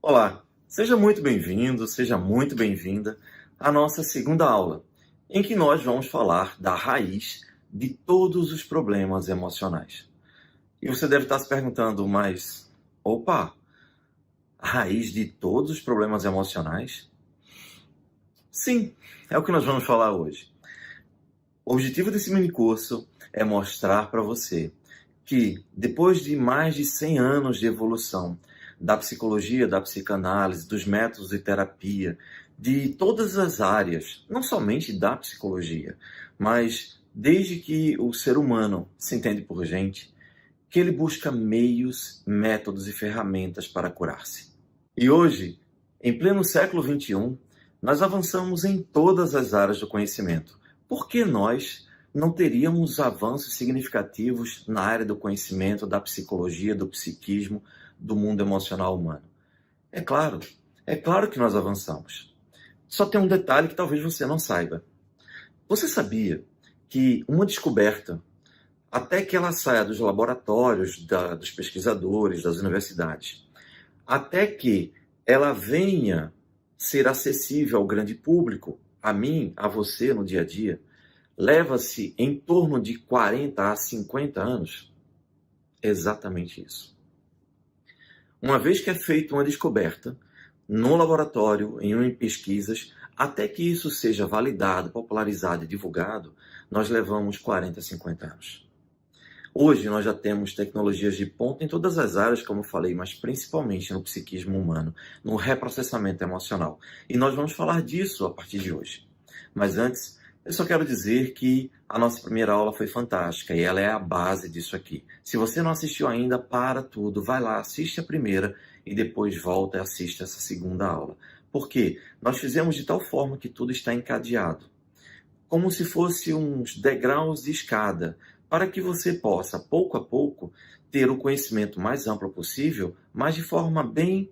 Olá, seja muito bem-vindo, seja muito bem-vinda à nossa segunda aula, em que nós vamos falar da raiz de todos os problemas emocionais. E você deve estar se perguntando, mas, opa, a raiz de todos os problemas emocionais? Sim, é o que nós vamos falar hoje. O objetivo desse minicurso é mostrar para você que, depois de mais de 100 anos de evolução da psicologia, da psicanálise, dos métodos de terapia, de todas as áreas, não somente da psicologia, mas desde que o ser humano se entende por gente, que ele busca meios, métodos e ferramentas para curar-se. E hoje, em pleno século XXI, nós avançamos em todas as áreas do conhecimento. Por que nós não teríamos avanços significativos na área do conhecimento, da psicologia, do psiquismo, do mundo emocional humano? É claro que nós avançamos. Só tem um detalhe que talvez você não saiba. Você sabia que uma descoberta, até que ela saia dos laboratórios, dos pesquisadores, das universidades, até que ela venha ser acessível ao grande público, a mim, a você no dia a dia, leva-se em torno de 40 a 50 anos? Exatamente isso. Uma vez que é feita uma descoberta no laboratório, em pesquisas, até que isso seja validado, popularizado e divulgado, nós levamos 40 a 50 anos. Hoje nós já temos tecnologias de ponta em todas as áreas, como eu falei, mas principalmente no psiquismo humano, no reprocessamento emocional. E nós vamos falar disso a partir de hoje. Mas antes, eu só quero dizer que a nossa primeira aula foi fantástica e ela é a base disso aqui. Se você não assistiu ainda, para tudo, vai lá, assiste a primeira e depois volta e assiste essa segunda aula. Por quê? Nós fizemos de tal forma que tudo está encadeado, como se fosse uns degraus de escada, para que você possa, pouco a pouco, ter o conhecimento mais amplo possível, mas de forma bem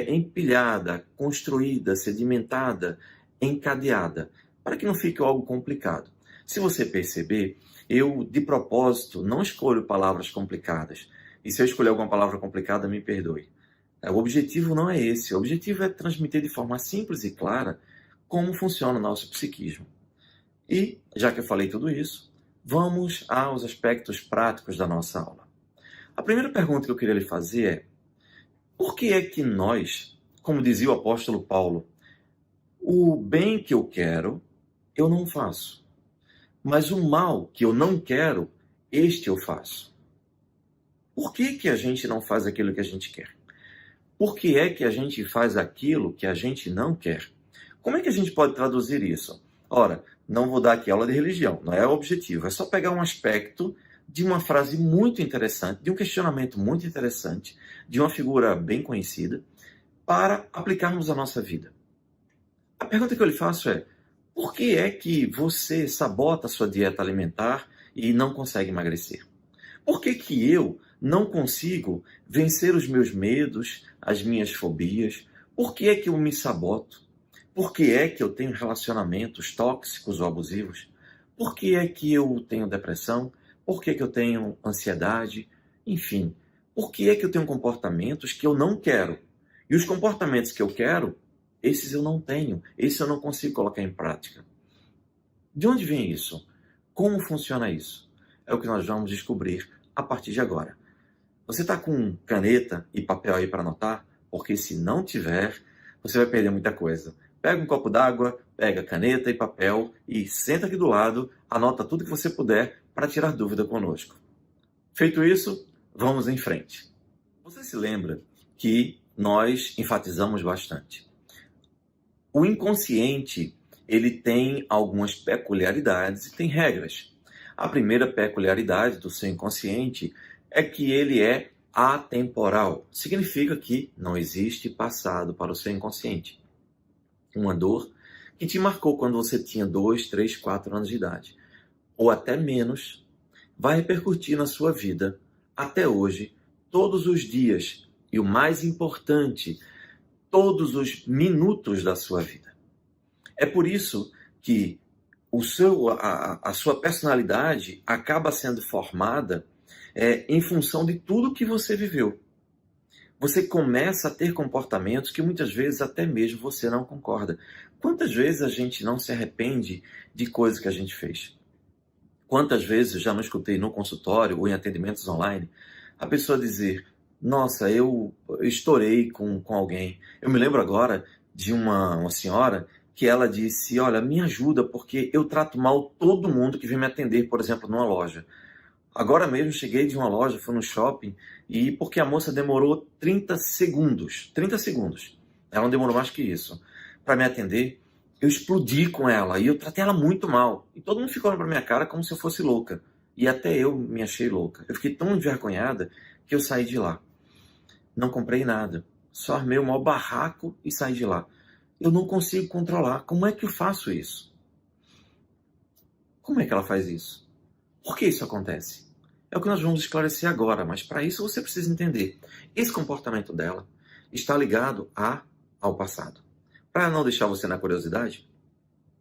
empilhada, construída, sedimentada, encadeada, para que não fique algo complicado. Se você perceber, eu, de propósito, não escolho palavras complicadas. E se eu escolher alguma palavra complicada, me perdoe. O objetivo não é esse. O objetivo é transmitir de forma simples e clara como funciona o nosso psiquismo. E, já que eu falei tudo isso, vamos aos aspectos práticos da nossa aula. A primeira pergunta que eu queria lhe fazer é: por que é que nós, como dizia o apóstolo Paulo, o bem que eu não faço, mas o mal que eu não quero, este eu faço? Por que que a gente não faz aquilo que a gente quer? Por que é que a gente faz aquilo que a gente não quer? Como é que a gente pode traduzir isso? Ora, não vou dar aqui aula de religião, não é o objetivo. É só pegar um aspecto de uma frase muito interessante, de um questionamento muito interessante, de uma figura bem conhecida, para aplicarmos à nossa vida. A pergunta que eu lhe faço é: por que é que você sabota a sua dieta alimentar e não consegue emagrecer? Por que que eu não consigo vencer os meus medos, as minhas fobias? Por que é que eu me saboto? Por que é que eu tenho relacionamentos tóxicos ou abusivos? Por que é que eu tenho depressão? Por que é que eu tenho ansiedade? Enfim, por que é que eu tenho comportamentos que eu não quero? E os comportamentos que eu quero, esses eu não tenho, esses eu não consigo colocar em prática. De onde vem isso? Como funciona isso? É o que nós vamos descobrir a partir de agora. Você está com caneta e papel aí para anotar? Porque se não tiver, você vai perder muita coisa. Pega um copo d'água, pega caneta e papel e senta aqui do lado, anota tudo que você puder para tirar dúvida conosco. Feito isso, vamos em frente. Você se lembra que nós enfatizamos bastante. O inconsciente, ele tem algumas peculiaridades e tem regras. A primeira peculiaridade do seu inconsciente é que ele é atemporal. Significa que não existe passado para o seu inconsciente. Uma dor que te marcou quando você tinha 2, 3, 4 anos de idade, ou até menos, vai repercutir na sua vida até hoje, todos os dias, e o mais importante, todos os minutos da sua vida. É por isso que a sua personalidade acaba sendo formada em função de tudo que você viveu. Você começa a ter comportamentos que muitas vezes até mesmo você não concorda. Quantas vezes a gente não se arrepende de coisas que a gente fez? Quantas vezes eu já não escutei no consultório ou em atendimentos online a pessoa dizer: nossa, eu estourei com alguém. Eu me lembro agora de uma senhora que ela disse: olha, me ajuda porque eu trato mal todo mundo que vem me atender, por exemplo, numa loja. Agora mesmo cheguei de uma loja, fui no shopping, e porque a moça demorou 30 segundos, ela não demorou mais que isso, para me atender, eu explodi com ela e eu tratei ela muito mal. E todo mundo ficou olhando pra minha cara como se eu fosse louca. E até eu me achei louca. Eu fiquei tão envergonhada que eu saí de lá. Não comprei nada. Só armei o maior barraco e saí de lá. Eu não consigo controlar. Como é que eu faço isso? Como é que ela faz isso? Por que isso acontece? É o que nós vamos esclarecer agora, mas para isso você precisa entender. Esse comportamento dela está ligado ao passado. Para não deixar você na curiosidade,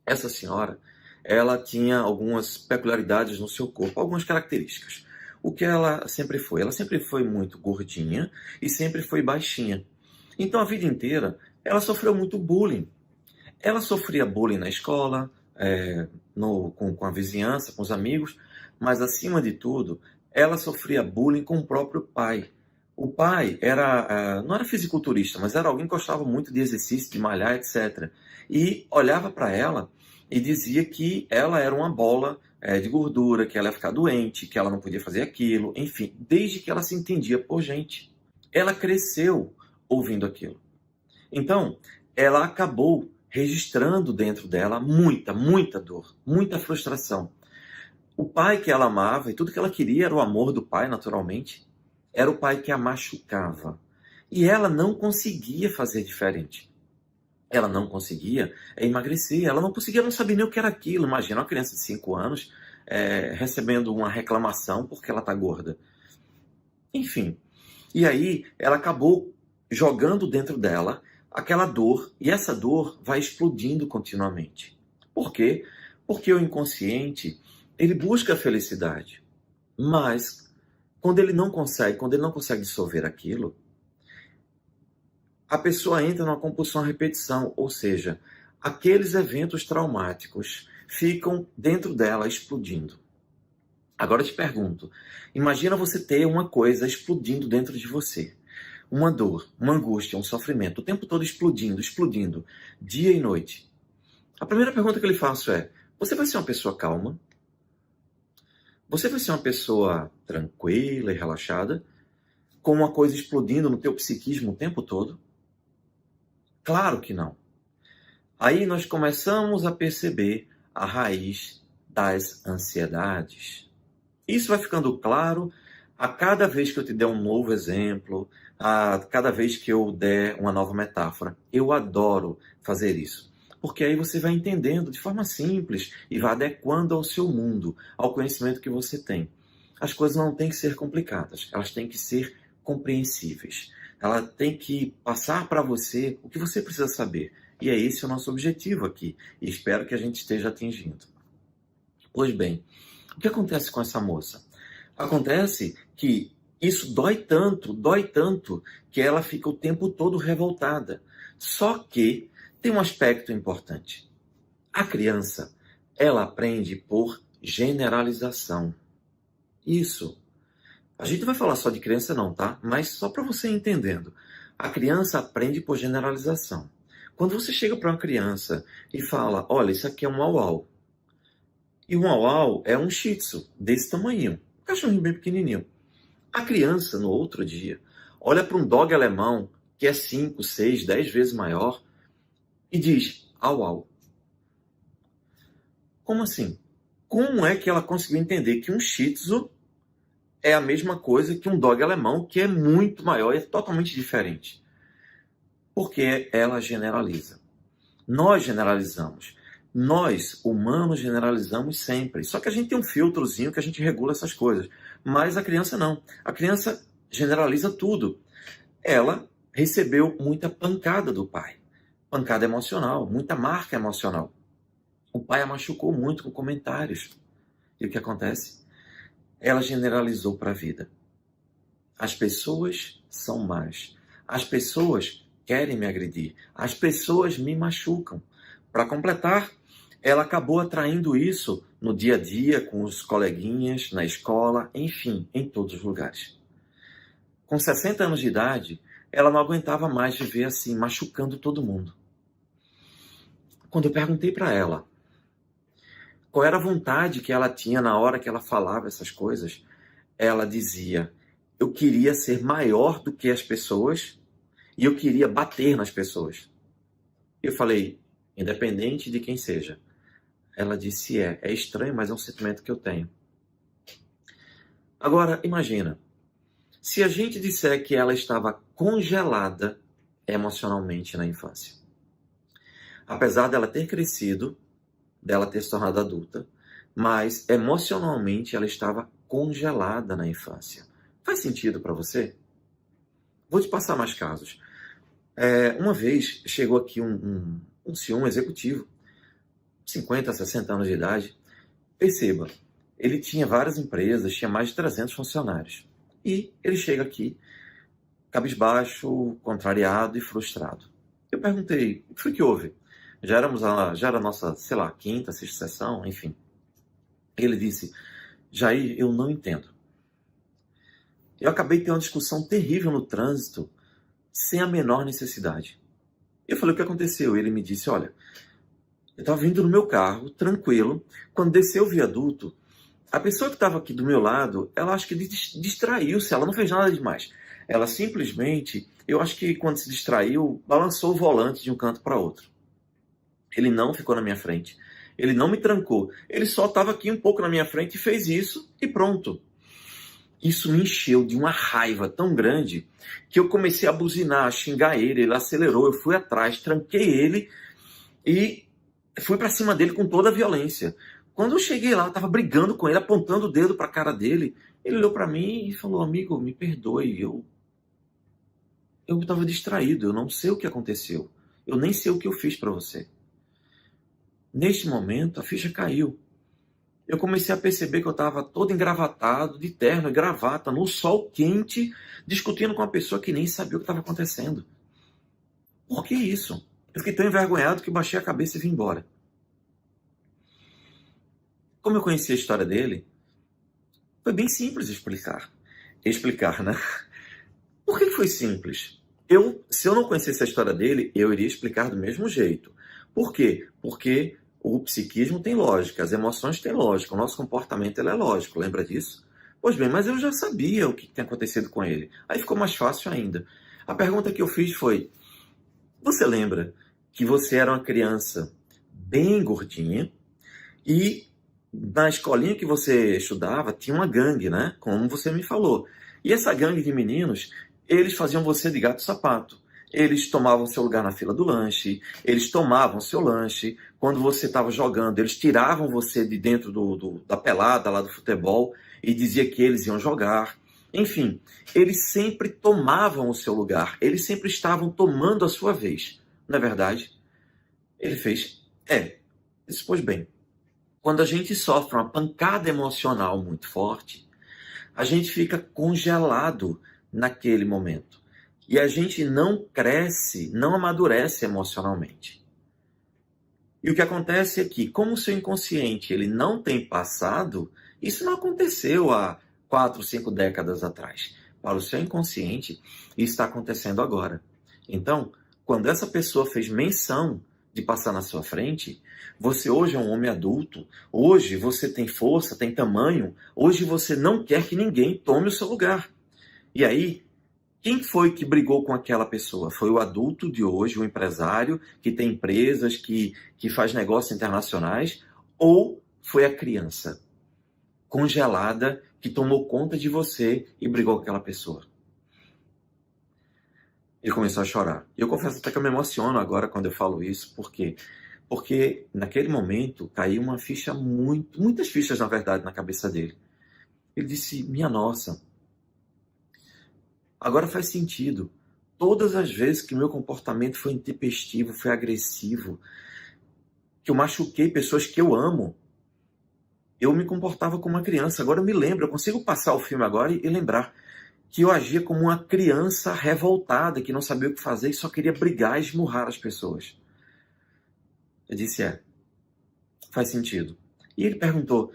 essa senhora, ela tinha algumas peculiaridades no seu corpo, algumas características. O que ela sempre foi? Ela sempre foi muito gordinha e sempre foi baixinha. Então a vida inteira ela sofreu muito bullying. Ela sofria bullying na escola, com a vizinhança, com os amigos, mas acima de tudo, ela sofria bullying com o próprio pai. O pai não era fisiculturista, mas era alguém que gostava muito de exercício, de malhar, etc. E olhava para ela e dizia que ela era uma bola de gordura, que ela ia ficar doente, que ela não podia fazer aquilo, enfim, desde que ela se entendia por gente. Ela cresceu ouvindo aquilo. Então, ela acabou registrando dentro dela muita dor, muita frustração. O pai que ela amava e tudo que ela queria era o amor do pai, naturalmente. Era o pai que a machucava. E ela não conseguia fazer diferente. Ela não conseguia emagrecer. Ela não conseguia, não sabia nem o que era aquilo. Imagina uma criança de 5 anos recebendo uma reclamação porque ela está gorda. Enfim. E aí ela acabou jogando dentro dela aquela dor. E essa dor vai explodindo continuamente. Por quê? Porque o inconsciente, ele busca a felicidade. Mas quando ele não consegue dissolver aquilo, a pessoa entra numa compulsão à repetição, ou seja, aqueles eventos traumáticos ficam dentro dela explodindo. Agora eu te pergunto, imagina você ter uma coisa explodindo dentro de você. Uma dor, uma angústia, um sofrimento, o tempo todo explodindo, dia e noite. A primeira pergunta que eu lhe faço é: você vai ser uma pessoa calma? Você vai ser uma pessoa tranquila e relaxada, com uma coisa explodindo no teu psiquismo o tempo todo? Claro que não. Aí nós começamos a perceber a raiz das ansiedades. Isso vai ficando claro a cada vez que eu te der um novo exemplo, a cada vez que eu der uma nova metáfora. Eu adoro fazer isso. Porque aí você vai entendendo de forma simples e vai adequando ao seu mundo, ao conhecimento que você tem. As coisas não têm que ser complicadas, elas têm que ser compreensíveis. Ela tem que passar para você o que você precisa saber. E é esse o nosso objetivo aqui. E espero que a gente esteja atingindo. Pois bem, o que acontece com essa moça? Acontece que isso dói tanto, que ela fica o tempo todo revoltada. Só que tem um aspecto importante. A criança, ela aprende por generalização. Isso. A gente não vai falar só de criança não, tá? Mas só para você ir entendendo. A criança aprende por generalização. Quando você chega para uma criança e fala: olha, isso aqui é um uau-uau. E um uau-uau é um shih tzu, desse tamanho. Um cachorrinho bem pequenininho. A criança, no outro dia, olha para um dog alemão que é 5, 6, 10 vezes maior e diz: au-au. Como assim? Como é que ela conseguiu entender que um shih tzu é a mesma coisa que um dog alemão, que é muito maior e é totalmente diferente? Porque ela generaliza. Nós generalizamos. Nós, humanos, generalizamos sempre. Só que a gente tem um filtrozinho que a gente regula essas coisas. Mas a criança não. A criança generaliza tudo. Ela recebeu muita pancada do pai. Pancada emocional, muita marca emocional. O pai a machucou muito com comentários. E o que acontece? Ela generalizou para a vida. As pessoas são más. As pessoas querem me agredir, as pessoas me machucam. Para completar, ela acabou atraindo isso no dia a dia, com os coleguinhas, na escola, enfim, em todos os lugares. Com 60 anos de idade, ela não aguentava mais viver assim, machucando todo mundo. Quando eu perguntei para ela qual era a vontade que ela tinha na hora que ela falava essas coisas, ela dizia: eu queria ser maior do que as pessoas e eu queria bater nas pessoas. Eu falei: independente de quem seja. Ela disse: é estranho, mas é um sentimento que eu tenho. Agora, imagina, se a gente disser que ela estava congelada emocionalmente na infância. Apesar dela ter crescido, dela ter se tornado adulta, mas emocionalmente ela estava congelada na infância. Faz sentido para você? Vou te passar mais casos. Uma vez chegou aqui um senhor, um executivo, 50, 60 anos de idade. Perceba, ele tinha várias empresas, tinha mais de 300 funcionários. E ele chega aqui, cabisbaixo, contrariado e frustrado. Eu perguntei: o que foi que houve? Já era a nossa, sei lá, quinta, sexta sessão, enfim. Ele disse: Jair, eu não entendo. Eu acabei de ter uma discussão terrível no trânsito, sem a menor necessidade. Eu falei: o que aconteceu? Ele me disse: olha, eu estava vindo no meu carro, tranquilo, quando desceu o viaduto, a pessoa que estava aqui do meu lado, ela acho que distraiu-se, ela não fez nada demais. Ela simplesmente, eu acho que quando se distraiu, balançou o volante de um canto para outro. Ele não ficou na minha frente. Ele não me trancou. Ele só estava aqui um pouco na minha frente e fez isso e pronto. Isso me encheu de uma raiva tão grande que eu comecei a buzinar, a xingar ele. Ele acelerou, eu fui atrás, tranquei ele e fui para cima dele com toda a violência. Quando eu cheguei lá, eu estava brigando com ele, apontando o dedo para a cara dele. Ele olhou para mim e falou: amigo, me perdoe, eu estava distraído, eu não sei o que aconteceu. Eu nem sei o que eu fiz para você. Neste momento, a ficha caiu. Eu comecei a perceber que eu estava todo engravatado, de terno e gravata, no sol quente, discutindo com uma pessoa que nem sabia o que estava acontecendo. Por que isso? Eu fiquei tão envergonhado que baixei a cabeça e vim embora. Como eu conheci a história dele, foi bem simples explicar. Explicar, né? Por que foi simples? Se eu não conhecesse a história dele, eu iria explicar do mesmo jeito. Por quê? Porque o psiquismo tem lógica, as emoções têm lógica, o nosso comportamento ele é lógico, lembra disso? Pois bem, mas eu já sabia o que tinha acontecido com ele. Aí ficou mais fácil ainda. A pergunta que eu fiz foi: você lembra que você era uma criança bem gordinha e na escolinha que você estudava tinha uma gangue, né? Como você me falou. E essa gangue de meninos, eles faziam você de gato-sapato. Eles tomavam seu lugar na fila do lanche, eles tomavam seu lanche. Quando você estava jogando, eles tiravam você de dentro da pelada lá do futebol e dizia que eles iam jogar. Enfim, eles sempre tomavam o seu lugar, eles sempre estavam tomando a sua vez. Não é verdade? Ele fez: disse: pois bem, quando a gente sofre uma pancada emocional muito forte, a gente fica congelado naquele momento. E a gente não cresce, não amadurece emocionalmente. E o que acontece é que, como o seu inconsciente ele não tem passado, isso não aconteceu há 4, 5 décadas atrás. Para o seu inconsciente, isso está acontecendo agora. Então, quando essa pessoa fez menção de passar na sua frente, você hoje é um homem adulto, hoje você tem força, tem tamanho, hoje você não quer que ninguém tome o seu lugar. E aí, quem foi que brigou com aquela pessoa? Foi o adulto de hoje, o empresário que tem empresas, que faz negócios internacionais, ou foi a criança congelada que tomou conta de você e brigou com aquela pessoa? Ele começou a chorar. E eu confesso até que eu me emociono agora quando eu falo isso. Por quê? Porque naquele momento caiu uma ficha muitas fichas na verdade na cabeça dele. Ele disse: minha nossa, agora faz sentido. Todas as vezes que meu comportamento foi intempestivo, foi agressivo, que eu machuquei pessoas que eu amo, eu me comportava como uma criança. Agora eu me lembro, eu consigo passar o filme agora e lembrar que eu agia como uma criança revoltada, que não sabia o que fazer e só queria brigar e esmurrar as pessoas. Eu disse, faz sentido. E ele perguntou,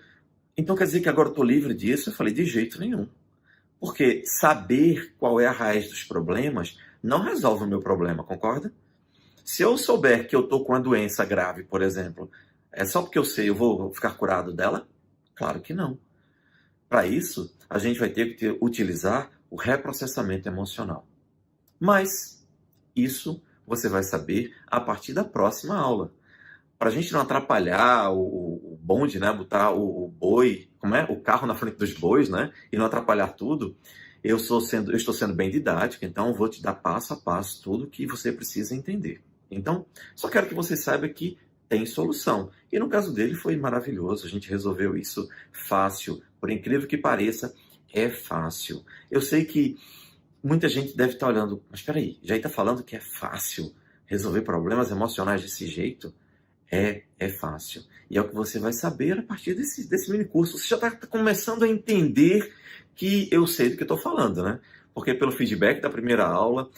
então quer dizer que agora eu estou livre disso? Eu falei, de jeito nenhum. Porque saber qual é a raiz dos problemas não resolve o meu problema, concorda? Se eu souber que eu estou com uma doença grave, por exemplo, é só porque eu sei, eu vou ficar curado dela? Claro que não. Para isso, a gente vai ter que utilizar o reprocessamento emocional. Mas isso você vai saber a partir da próxima aula. Para a gente não atrapalhar o bonde, né? Botar o boi, o carro na frente dos bois, né? E não atrapalhar tudo. Eu estou sendo bem didático, então eu vou te dar passo a passo tudo que você precisa entender. Então, só quero que você saiba que tem solução. E no caso dele foi maravilhoso, a gente resolveu isso fácil. Por incrível que pareça, é fácil. Eu sei que muita gente deve estar olhando, mas espera aí, já está falando que é fácil resolver problemas emocionais desse jeito? É fácil. E é o que você vai saber a partir desse mini curso. Você já está começando a entender que eu sei do que estou falando, né? Porque pelo feedback da primeira aula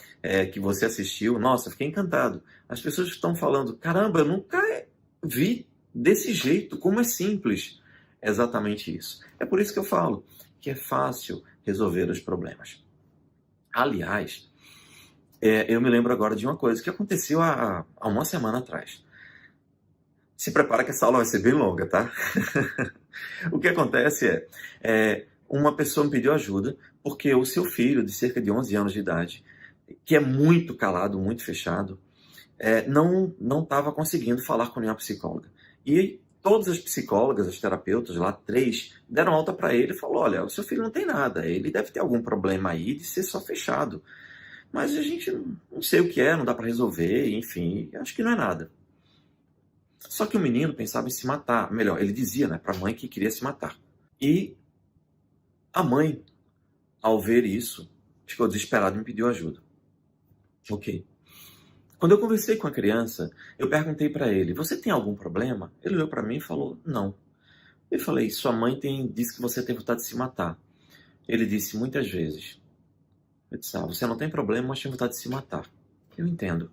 que você assistiu, nossa, fiquei encantado. As pessoas estão falando, caramba, eu nunca vi desse jeito, como é simples. É exatamente isso. É por isso que eu falo que é fácil resolver os problemas. Aliás, eu me lembro agora de uma coisa que aconteceu há uma semana atrás. Se prepara que essa aula vai ser bem longa, tá? O que acontece uma pessoa me pediu ajuda porque o seu filho, de cerca de 11 anos de idade, que é muito calado, muito fechado, não estava conseguindo falar com nenhuma psicóloga. E todas as psicólogas, as terapeutas lá, 3, deram alta para ele e falou, olha, o seu filho não tem nada, ele deve ter algum problema aí de ser só fechado. Mas a gente não sei o que não dá para resolver, enfim, acho que não é nada. Só que o menino pensava em se matar. Melhor, ele dizia, né, para a mãe que queria se matar. E a mãe, ao ver isso, ficou desesperada e me pediu ajuda. Ok. Quando eu conversei com a criança, eu perguntei para ele, você tem algum problema? Ele olhou para mim e falou, não. Eu falei, sua mãe disse que você tem vontade de se matar. Ele disse, muitas vezes. Eu disse, você não tem problema, mas tem vontade de se matar. Eu entendo.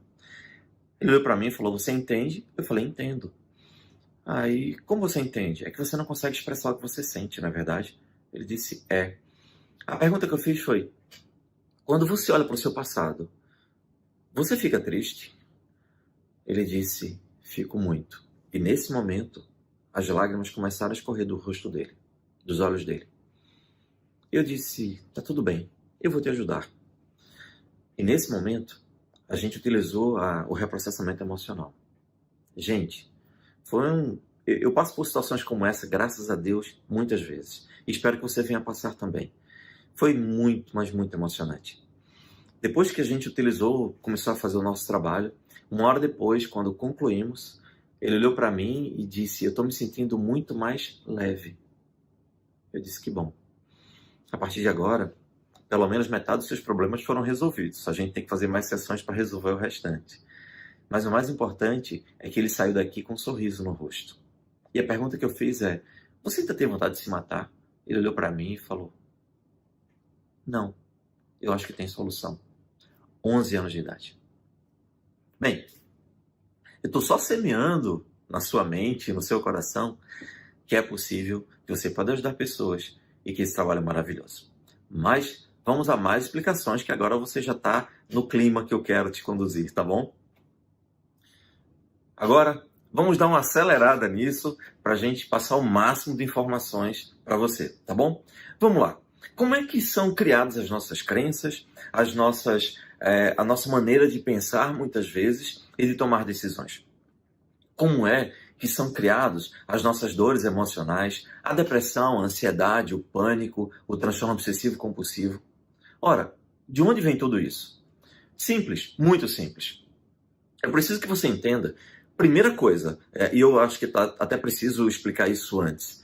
Ele olhou para mim e falou, você entende? Eu falei, entendo. Aí, como você entende? É que você não consegue expressar o que você sente, na verdade. Ele disse, A pergunta que eu fiz foi, quando você olha para o seu passado, você fica triste? Ele disse, fico muito. E nesse momento, as lágrimas começaram a escorrer do rosto dele, dos olhos dele. Eu disse, tá tudo bem, eu vou te ajudar. E nesse momento, a gente utilizou o reprocessamento emocional. Gente, eu passo por situações como essa, graças a Deus, muitas vezes. E espero que você venha passar também. Foi muito, mas muito emocionante. Depois que a gente começou a fazer o nosso trabalho, uma hora depois, quando concluímos, ele olhou para mim e disse, eu estou me sentindo muito mais leve. Eu disse, que bom. A partir de agora, pelo menos metade dos seus problemas foram resolvidos. A gente tem que fazer mais sessões para resolver o restante. Mas o mais importante é que ele saiu daqui com um sorriso no rosto. E a pergunta que eu fiz você ainda tem vontade de se matar? Ele olhou para mim e falou, não, eu acho que tem solução. 11 anos de idade. Bem, eu estou só semeando na sua mente, no seu coração, que é possível, que você pode ajudar pessoas e que esse trabalho é maravilhoso. Mas vamos a mais explicações, que agora você já está no clima que eu quero te conduzir, tá bom? Agora, vamos dar uma acelerada nisso para a gente passar o máximo de informações para você, tá bom? Vamos lá. Como é que são criadas as nossas crenças, a nossa maneira de pensar, muitas vezes, e de tomar decisões? Como é que são criados as nossas dores emocionais, a depressão, a ansiedade, o pânico, o transtorno obsessivo-compulsivo? Ora, de onde vem tudo isso? Simples, muito simples. Eu preciso que você entenda. Primeira coisa, e eu acho que até preciso explicar isso antes.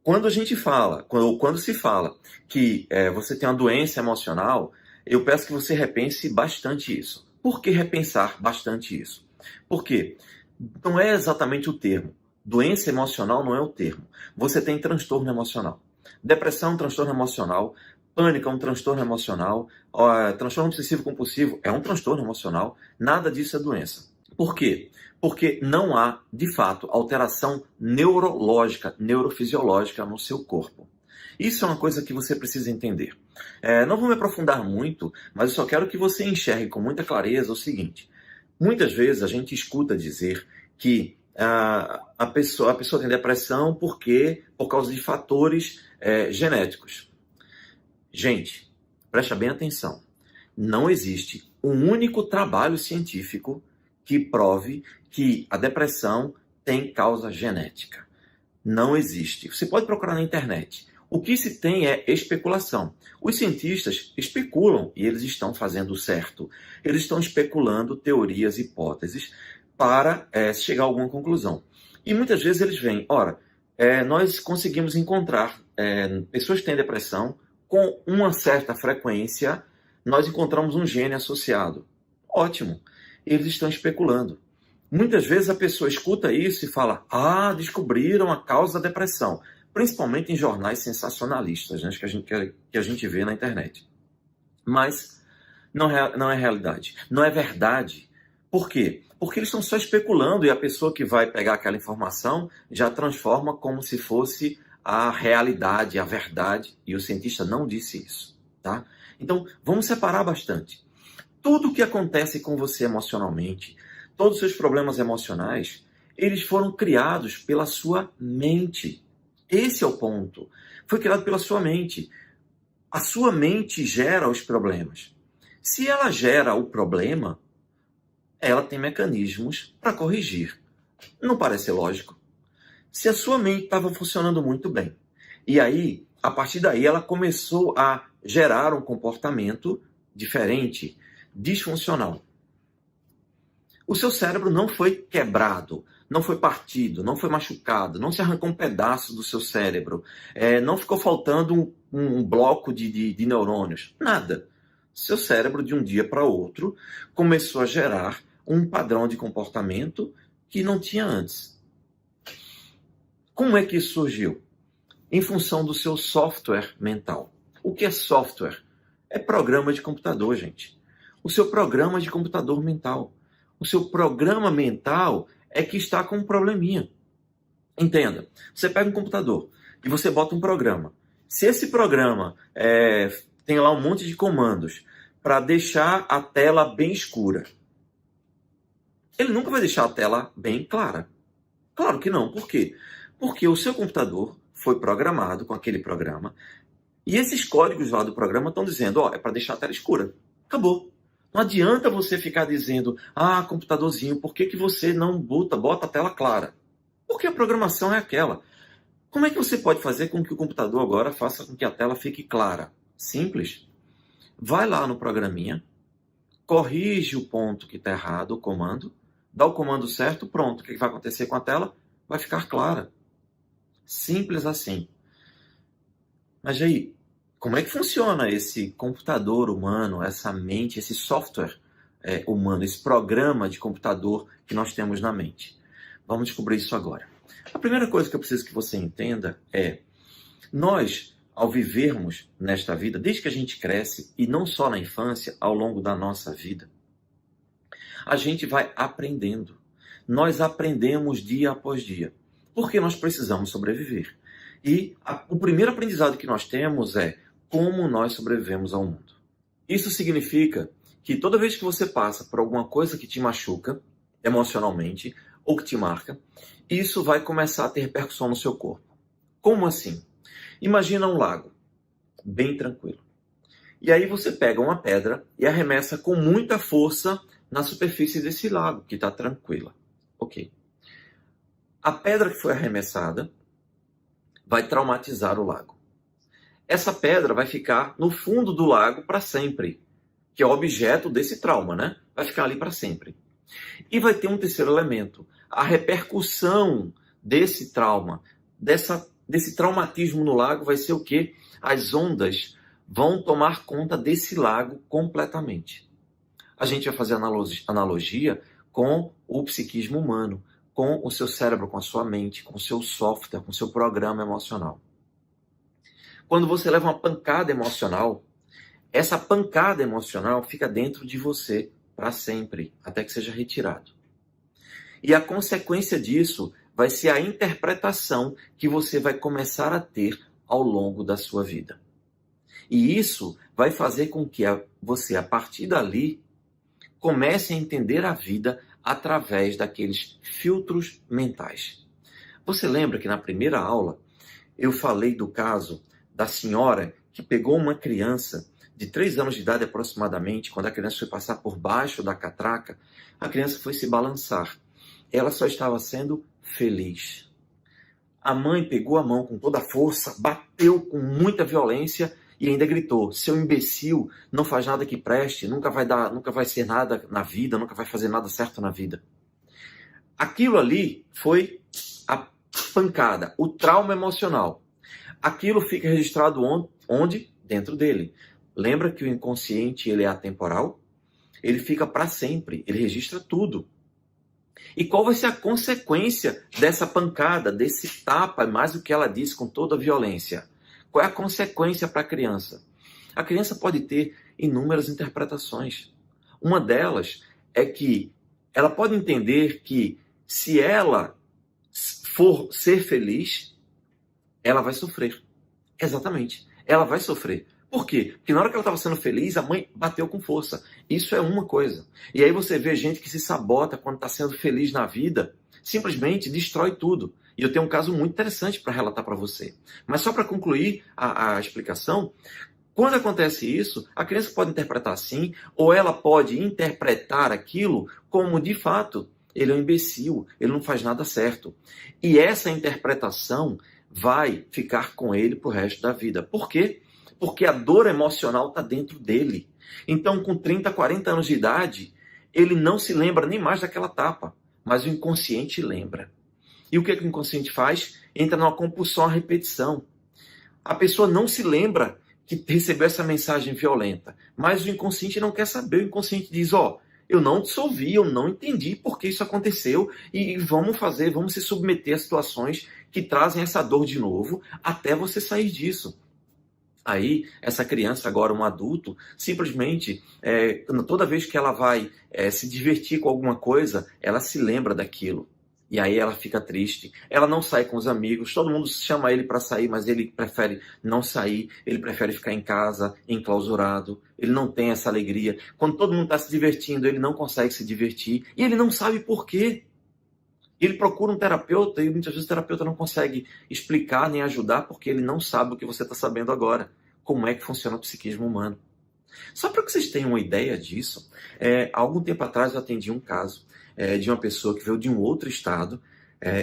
Quando a gente fala, quando se fala que você tem uma doença emocional, eu peço que você repense bastante isso. Por que repensar bastante isso? Porque não é exatamente o termo. Doença emocional não é o termo. Você tem transtorno emocional. Depressão, transtorno emocional, Pânico é um transtorno emocional. Transtorno obsessivo compulsivo é um transtorno emocional. Nada disso é doença. Por quê? Porque não há, de fato, alteração neurológica, neurofisiológica no seu corpo. Isso é uma coisa que você precisa entender. Não vou me aprofundar muito, mas eu só quero que você enxergue com muita clareza o seguinte. Muitas vezes a gente escuta dizer que a pessoa tem depressão por causa de fatores genéticos. Gente, presta bem atenção. Não existe um único trabalho científico que prove que a depressão tem causa genética. Não existe. Você pode procurar na internet. O que se tem é especulação. Os cientistas especulam e eles estão fazendo certo. Eles estão especulando teorias, hipóteses para chegar a alguma conclusão. E muitas vezes eles veem, nós conseguimos encontrar pessoas que têm depressão com uma certa frequência, nós encontramos um gene associado. Ótimo. Eles estão especulando. Muitas vezes a pessoa escuta isso e fala, descobriram a causa da depressão. Principalmente em jornais sensacionalistas, né, que a gente vê na internet. Mas não é realidade. Não é verdade. Por quê? Porque eles estão só especulando e a pessoa que vai pegar aquela informação já transforma como se fosse a realidade, a verdade. E o cientista não disse isso. Tá? Então, vamos separar bastante. Tudo o que acontece com você emocionalmente, todos os seus problemas emocionais, eles foram criados pela sua mente. Esse é o ponto. Foi criado pela sua mente. A sua mente gera os problemas. Se ela gera o problema, ela tem mecanismos para corrigir. Não parece lógico? Se a sua mente estava funcionando muito bem, e aí, a partir daí, ela começou a gerar um comportamento diferente, disfuncional. O seu cérebro não foi quebrado, não foi partido, não foi machucado, não se arrancou um pedaço do seu cérebro, não ficou faltando um bloco de neurônios, nada. Seu cérebro, de um dia para outro, começou a gerar um padrão de comportamento que não tinha antes. Como é que isso surgiu? Em função do seu software mental. O que é software? É programa de computador, gente. O seu programa de computador mental. O seu programa mental é que está com um probleminha. Entenda, você pega um computador e você bota um programa. Se esse programa tem lá um monte de comandos para deixar a tela bem escura, ele nunca vai deixar a tela bem clara. Claro que não. Por quê? Porque o seu computador foi programado com aquele programa e esses códigos lá do programa estão dizendo, é para deixar a tela escura. Acabou. Não adianta você ficar dizendo, computadorzinho, por que você não bota a tela clara? Porque a programação é aquela. Como é que você pode fazer com que o computador agora faça com que a tela fique clara? Simples. Vai lá no programinha, corrige o ponto que está errado, o comando, dá o comando certo, pronto. O que vai acontecer com a tela? Vai ficar clara. Simples assim. Mas aí, como é que funciona esse computador humano, essa mente, esse software humano, esse programa de computador que nós temos na mente? Vamos descobrir isso agora. A primeira coisa que eu preciso que você entenda é, nós, ao vivermos nesta vida, desde que a gente cresce, e não só na infância, ao longo da nossa vida, a gente vai aprendendo. Nós aprendemos dia após dia, porque nós precisamos sobreviver. E o primeiro aprendizado que nós temos é como nós sobrevivemos ao mundo. Isso significa que toda vez que você passa por alguma coisa que te machuca emocionalmente ou que te marca, isso vai começar a ter repercussão no seu corpo. Como assim? Imagina um lago, bem tranquilo. E aí você pega uma pedra e arremessa com muita força na superfície desse lago, que está tranquila. Ok. A pedra que foi arremessada vai traumatizar o lago. Essa pedra vai ficar no fundo do lago para sempre, que é o objeto desse trauma, né? Vai ficar ali para sempre. E vai ter um terceiro elemento. A repercussão desse trauma, desse traumatismo no lago vai ser o quê? As ondas vão tomar conta desse lago completamente. A gente vai fazer analogia com o psiquismo humano, com o seu cérebro, com a sua mente, com o seu software, com o seu programa emocional. Quando você leva uma pancada emocional, essa pancada emocional fica dentro de você para sempre, até que seja retirado. E a consequência disso vai ser a interpretação que você vai começar a ter ao longo da sua vida. E isso vai fazer com que você, a partir dali, comece a entender a vida através daqueles filtros mentais. Você lembra que na primeira aula eu falei do caso da senhora que pegou uma criança de 3 anos de idade aproximadamente, quando a criança foi passar por baixo da catraca, a criança foi se balançar. Ela só estava sendo feliz. A mãe pegou a mão com toda a força, bateu com muita violência e ainda gritou: seu imbecil, não faz nada que preste, nunca vai ser nada na vida, nunca vai fazer nada certo na vida. Aquilo ali foi a pancada, o trauma emocional. Aquilo fica registrado onde? Dentro dele. Lembra que o inconsciente ele é atemporal? Ele fica para sempre, ele registra tudo. E qual vai ser a consequência dessa pancada, desse tapa, mais do que ela disse, com toda a violência? Qual é a consequência para a criança? A criança pode ter inúmeras interpretações. Uma delas é que ela pode entender que se ela for ser feliz, ela vai sofrer. Exatamente. Ela vai sofrer. Por quê? Porque na hora que ela estava sendo feliz, a mãe bateu com força. Isso é uma coisa. E aí você vê gente que se sabota quando está sendo feliz na vida, simplesmente destrói tudo. E eu tenho um caso muito interessante para relatar para você. Mas só para concluir a explicação, quando acontece isso, a criança pode interpretar assim, ou ela pode interpretar aquilo como, de fato, ele é um imbecil, ele não faz nada certo. E essa interpretação vai ficar com ele pro resto da vida. Por quê? Porque a dor emocional está dentro dele. Então, com 30, 40 anos de idade, ele não se lembra nem mais daquela tapa, mas o inconsciente lembra. E o que o inconsciente faz? Entra numa compulsão à repetição. A pessoa não se lembra que recebeu essa mensagem violenta, mas o inconsciente não quer saber. O inconsciente diz: eu não dissolvi, eu não entendi por que isso aconteceu e vamos se submeter a situações que trazem essa dor de novo até você sair disso. Aí, essa criança, agora um adulto, simplesmente, toda vez que ela vai se divertir com alguma coisa, ela se lembra daquilo. E aí ela fica triste. Ela não sai com os amigos. Todo mundo chama ele para sair, mas ele prefere não sair. Ele prefere ficar em casa, enclausurado. Ele não tem essa alegria. Quando todo mundo está se divertindo, ele não consegue se divertir. E ele não sabe por quê. Ele procura um terapeuta e muitas vezes o terapeuta não consegue explicar nem ajudar porque ele não sabe o que você está sabendo agora. Como é que funciona o psiquismo humano. Só para que vocês tenham uma ideia disso, há algum tempo atrás eu atendi um caso de uma pessoa que veio de um outro estado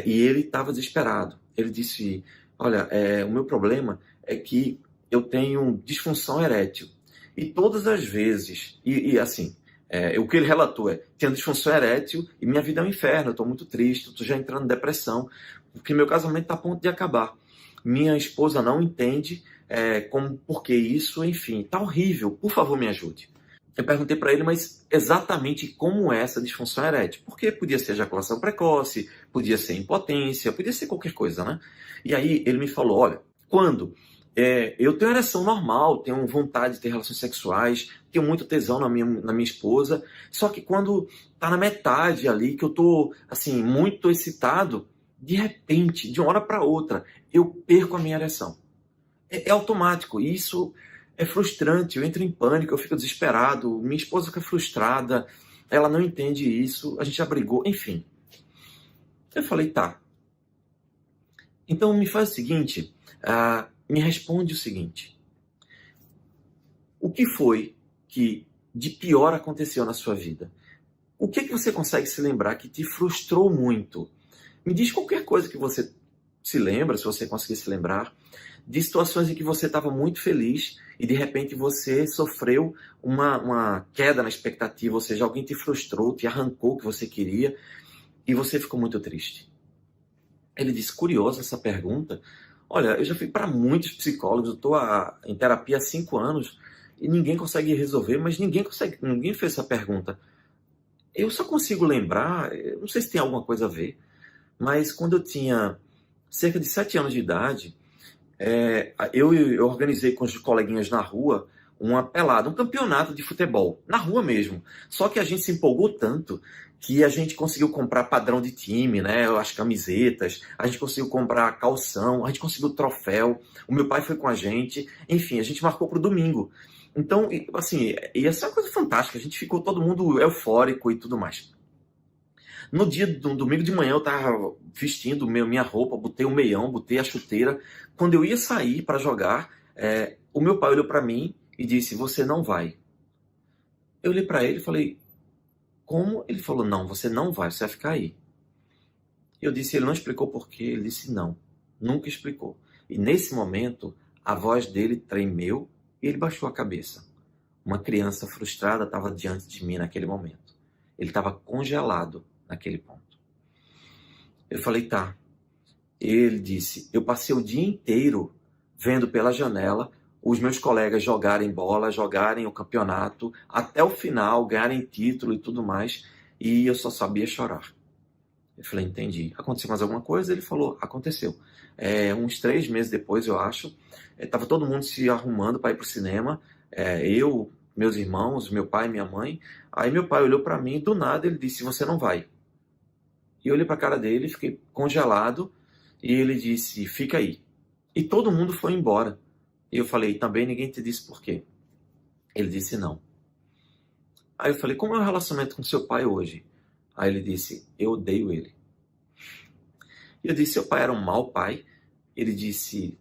e ele estava desesperado. Ele disse: olha, o meu problema é que eu tenho disfunção erétil. E todas as vezes, o que ele relatou tenho disfunção erétil e minha vida é um inferno, eu estou muito triste, estou já entrando em depressão, porque meu casamento está a ponto de acabar. Minha esposa não entende por que isso, enfim, está horrível, por favor me ajude. Eu perguntei para ele, mas exatamente como é essa disfunção erétil? Porque podia ser ejaculação precoce, podia ser impotência, podia ser qualquer coisa, né? E aí ele me falou: olha, quando eu tenho ereção normal, tenho vontade de ter relações sexuais, tenho muito tesão na minha esposa, só que quando tá na metade ali, que eu tô, assim, muito excitado, de repente, de uma hora para outra, eu perco a minha ereção. É automático, e isso é frustrante, eu entro em pânico, eu fico desesperado, minha esposa fica frustrada, ela não entende isso, a gente já brigou, enfim. Eu falei: tá. Então me faz o seguinte, me responde o seguinte: o que foi que de pior aconteceu na sua vida? O que você consegue se lembrar que te frustrou muito? Me diz qualquer coisa que você se lembra, se você conseguir se lembrar, de situações em que você estava muito feliz e de repente você sofreu uma queda na expectativa, ou seja, alguém te frustrou, te arrancou o que você queria e você ficou muito triste. Ele disse: curiosa essa pergunta. Olha, eu já fui para muitos psicólogos, eu estou em terapia há 5 anos e ninguém consegue resolver, mas ninguém fez essa pergunta. Eu só consigo lembrar, não sei se tem alguma coisa a ver, mas quando eu tinha cerca de 7 anos de idade, Eu organizei com os coleguinhas na rua uma pelada, um campeonato de futebol, na rua mesmo. Só que a gente se empolgou tanto que a gente conseguiu comprar padrão de time, né? As camisetas, a gente conseguiu comprar calção, a gente conseguiu troféu. O meu pai foi com a gente. Enfim, a gente marcou para o domingo. Então, assim, ia ser uma coisa fantástica. A gente ficou todo mundo eufórico e tudo mais. No dia do domingo de manhã eu tava vestindo minha roupa, botei o meião, botei a chuteira. Quando eu ia sair para jogar, o meu pai olhou para mim e disse: "Você não vai." Eu olhei para ele e falei: "Como?" Ele falou: "Não, você não vai, você vai ficar aí." Eu disse: "Ele não explicou por quê?" Ele disse: "Não, nunca explicou." E nesse momento, a voz dele tremeu e ele baixou a cabeça. Uma criança frustrada estava diante de mim naquele momento. Ele estava congelado naquele ponto. Eu falei: "Tá." Ele disse: "Eu passei o dia inteiro vendo pela janela os meus colegas jogarem bola, jogarem o campeonato, até o final, ganharem título e tudo mais, e eu só sabia chorar." Eu falei: "Entendi. Aconteceu mais alguma coisa?" Ele falou: "Aconteceu." Uns 3 meses depois, eu acho, estava todo mundo se arrumando para ir para o cinema, eu, meus irmãos, meu pai e minha mãe. Aí meu pai olhou para mim e do nada ele disse: "Você não vai." E eu olhei para a cara dele, fiquei congelado, e ele disse: "Fica aí." E todo mundo foi embora. E eu falei: "Também ninguém te disse por quê?" Ele disse: "Não." Aí eu falei: "Como é o relacionamento com seu pai hoje?" Aí ele disse: "Eu odeio ele." E eu disse: "Seu pai era um mau pai?" Ele disse: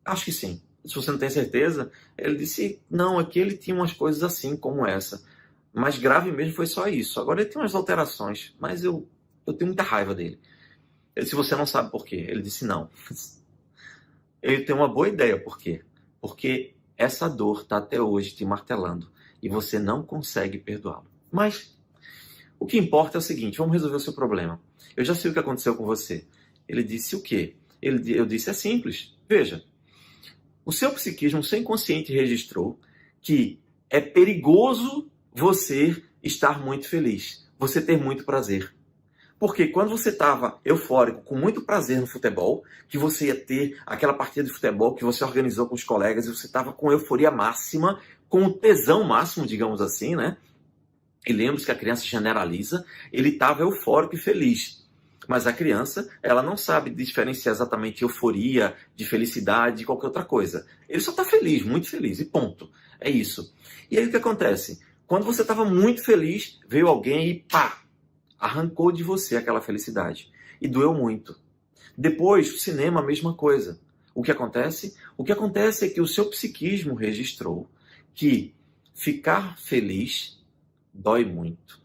"Acho que sim." "Se você não tem certeza?" Ele disse: "Não, é que ele tinha umas coisas assim como essa. Mas grave mesmo foi só isso. Agora ele tem umas alterações, mas eu tenho muita raiva dele." Eu disse: "Você não sabe por quê?" Ele disse: "Não." Eu tenho uma boa ideia por quê. Porque essa dor está até hoje te martelando e você não consegue perdoá-lo. Mas o que importa é o seguinte: vamos resolver o seu problema. Eu já sei o que aconteceu com você." Ele disse: "O quê?" Eu disse: "É simples. Veja, o seu psiquismo, o seu inconsciente registrou que é perigoso você estar muito feliz, você ter muito prazer. Porque quando você estava eufórico, com muito prazer no futebol, que você ia ter aquela partida de futebol que você organizou com os colegas e você estava com euforia máxima, com o tesão máximo, digamos assim, né? E lembre-se que a criança generaliza, ele estava eufórico e feliz. Mas a criança, ela não sabe diferenciar exatamente euforia, de felicidade, de qualquer outra coisa. Ele só está feliz, muito feliz, e ponto. É isso. E aí o que acontece? Quando você estava muito feliz, veio alguém e pá! Arrancou de você aquela felicidade. E doeu muito. Depois, o cinema, a mesma coisa. O que acontece? O que acontece é que o seu psiquismo registrou que ficar feliz dói muito.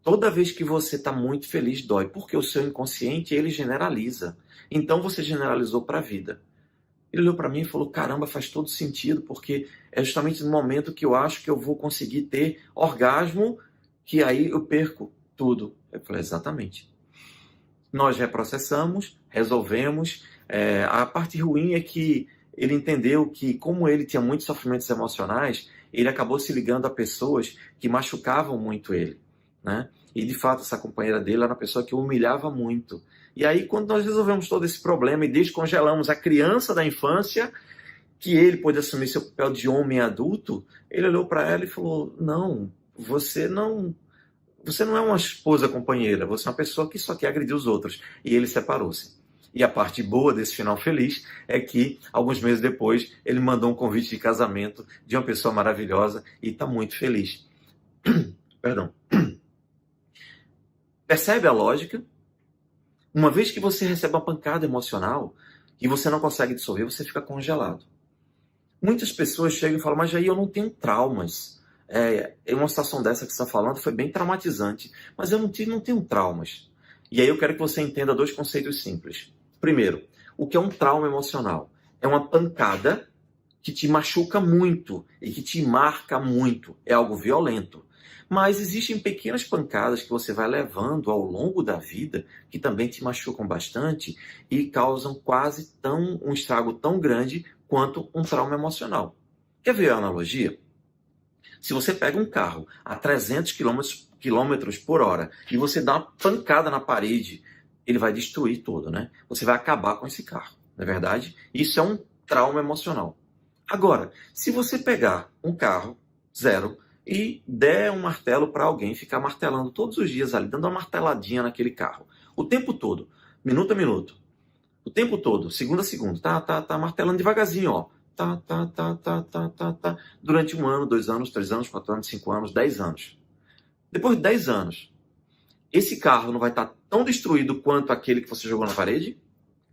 Toda vez que você está muito feliz, dói. Porque o seu inconsciente, ele generaliza. Então, você generalizou para a vida. Ele olhou para mim e falou: "Caramba, faz todo sentido, porque é justamente no momento que eu acho que eu vou conseguir ter orgasmo, que aí eu perco tudo." Eu falei: "Exatamente." Nós reprocessamos, resolvemos. A parte ruim é que ele entendeu que, como ele tinha muitos sofrimentos emocionais, ele acabou se ligando a pessoas que machucavam muito ele, né? E, de fato, essa companheira dele era uma pessoa que o humilhava muito. E aí, quando nós resolvemos todo esse problema e descongelamos a criança da infância, que ele pôde assumir seu papel de homem adulto, ele olhou para ela e falou: "Não, você não é uma esposa companheira, você é uma pessoa que só quer agredir os outros." E ele separou-se. E a parte boa desse final feliz é que, alguns meses depois, ele mandou um convite de casamento de uma pessoa maravilhosa e está muito feliz. Perdão. Percebe a lógica? Uma vez que você recebe uma pancada emocional e você não consegue dissolver, você fica congelado. Muitas pessoas chegam e falam: "Mas aí eu não tenho traumas. Uma situação dessa que você está falando foi bem traumatizante, mas eu não tenho traumas." E aí eu quero que você entenda 2 conceitos simples. Primeiro, o que é um trauma emocional? É uma pancada que te machuca muito e que te marca muito. É algo violento. Mas existem pequenas pancadas que você vai levando ao longo da vida, que também te machucam bastante e causam quase um estrago tão grande quanto um trauma emocional. Quer ver a analogia? Se você pega um carro a 300 quilômetros por hora e você dá uma pancada na parede, ele vai destruir todo, né? Você vai acabar com esse carro, não é verdade? Isso é um trauma emocional. Agora, se você pegar um carro zero e der um martelo para alguém ficar martelando todos os dias ali, dando uma marteladinha naquele carro, o tempo todo, minuto a minuto, o tempo todo, segundo a segundo, tá martelando devagarzinho, ó. Tá, durante 1 ano, 2 anos, 3 anos, 4 anos, 5 anos, 10 anos. Depois de 10 anos, esse carro não vai estar tão destruído quanto aquele que você jogou na parede?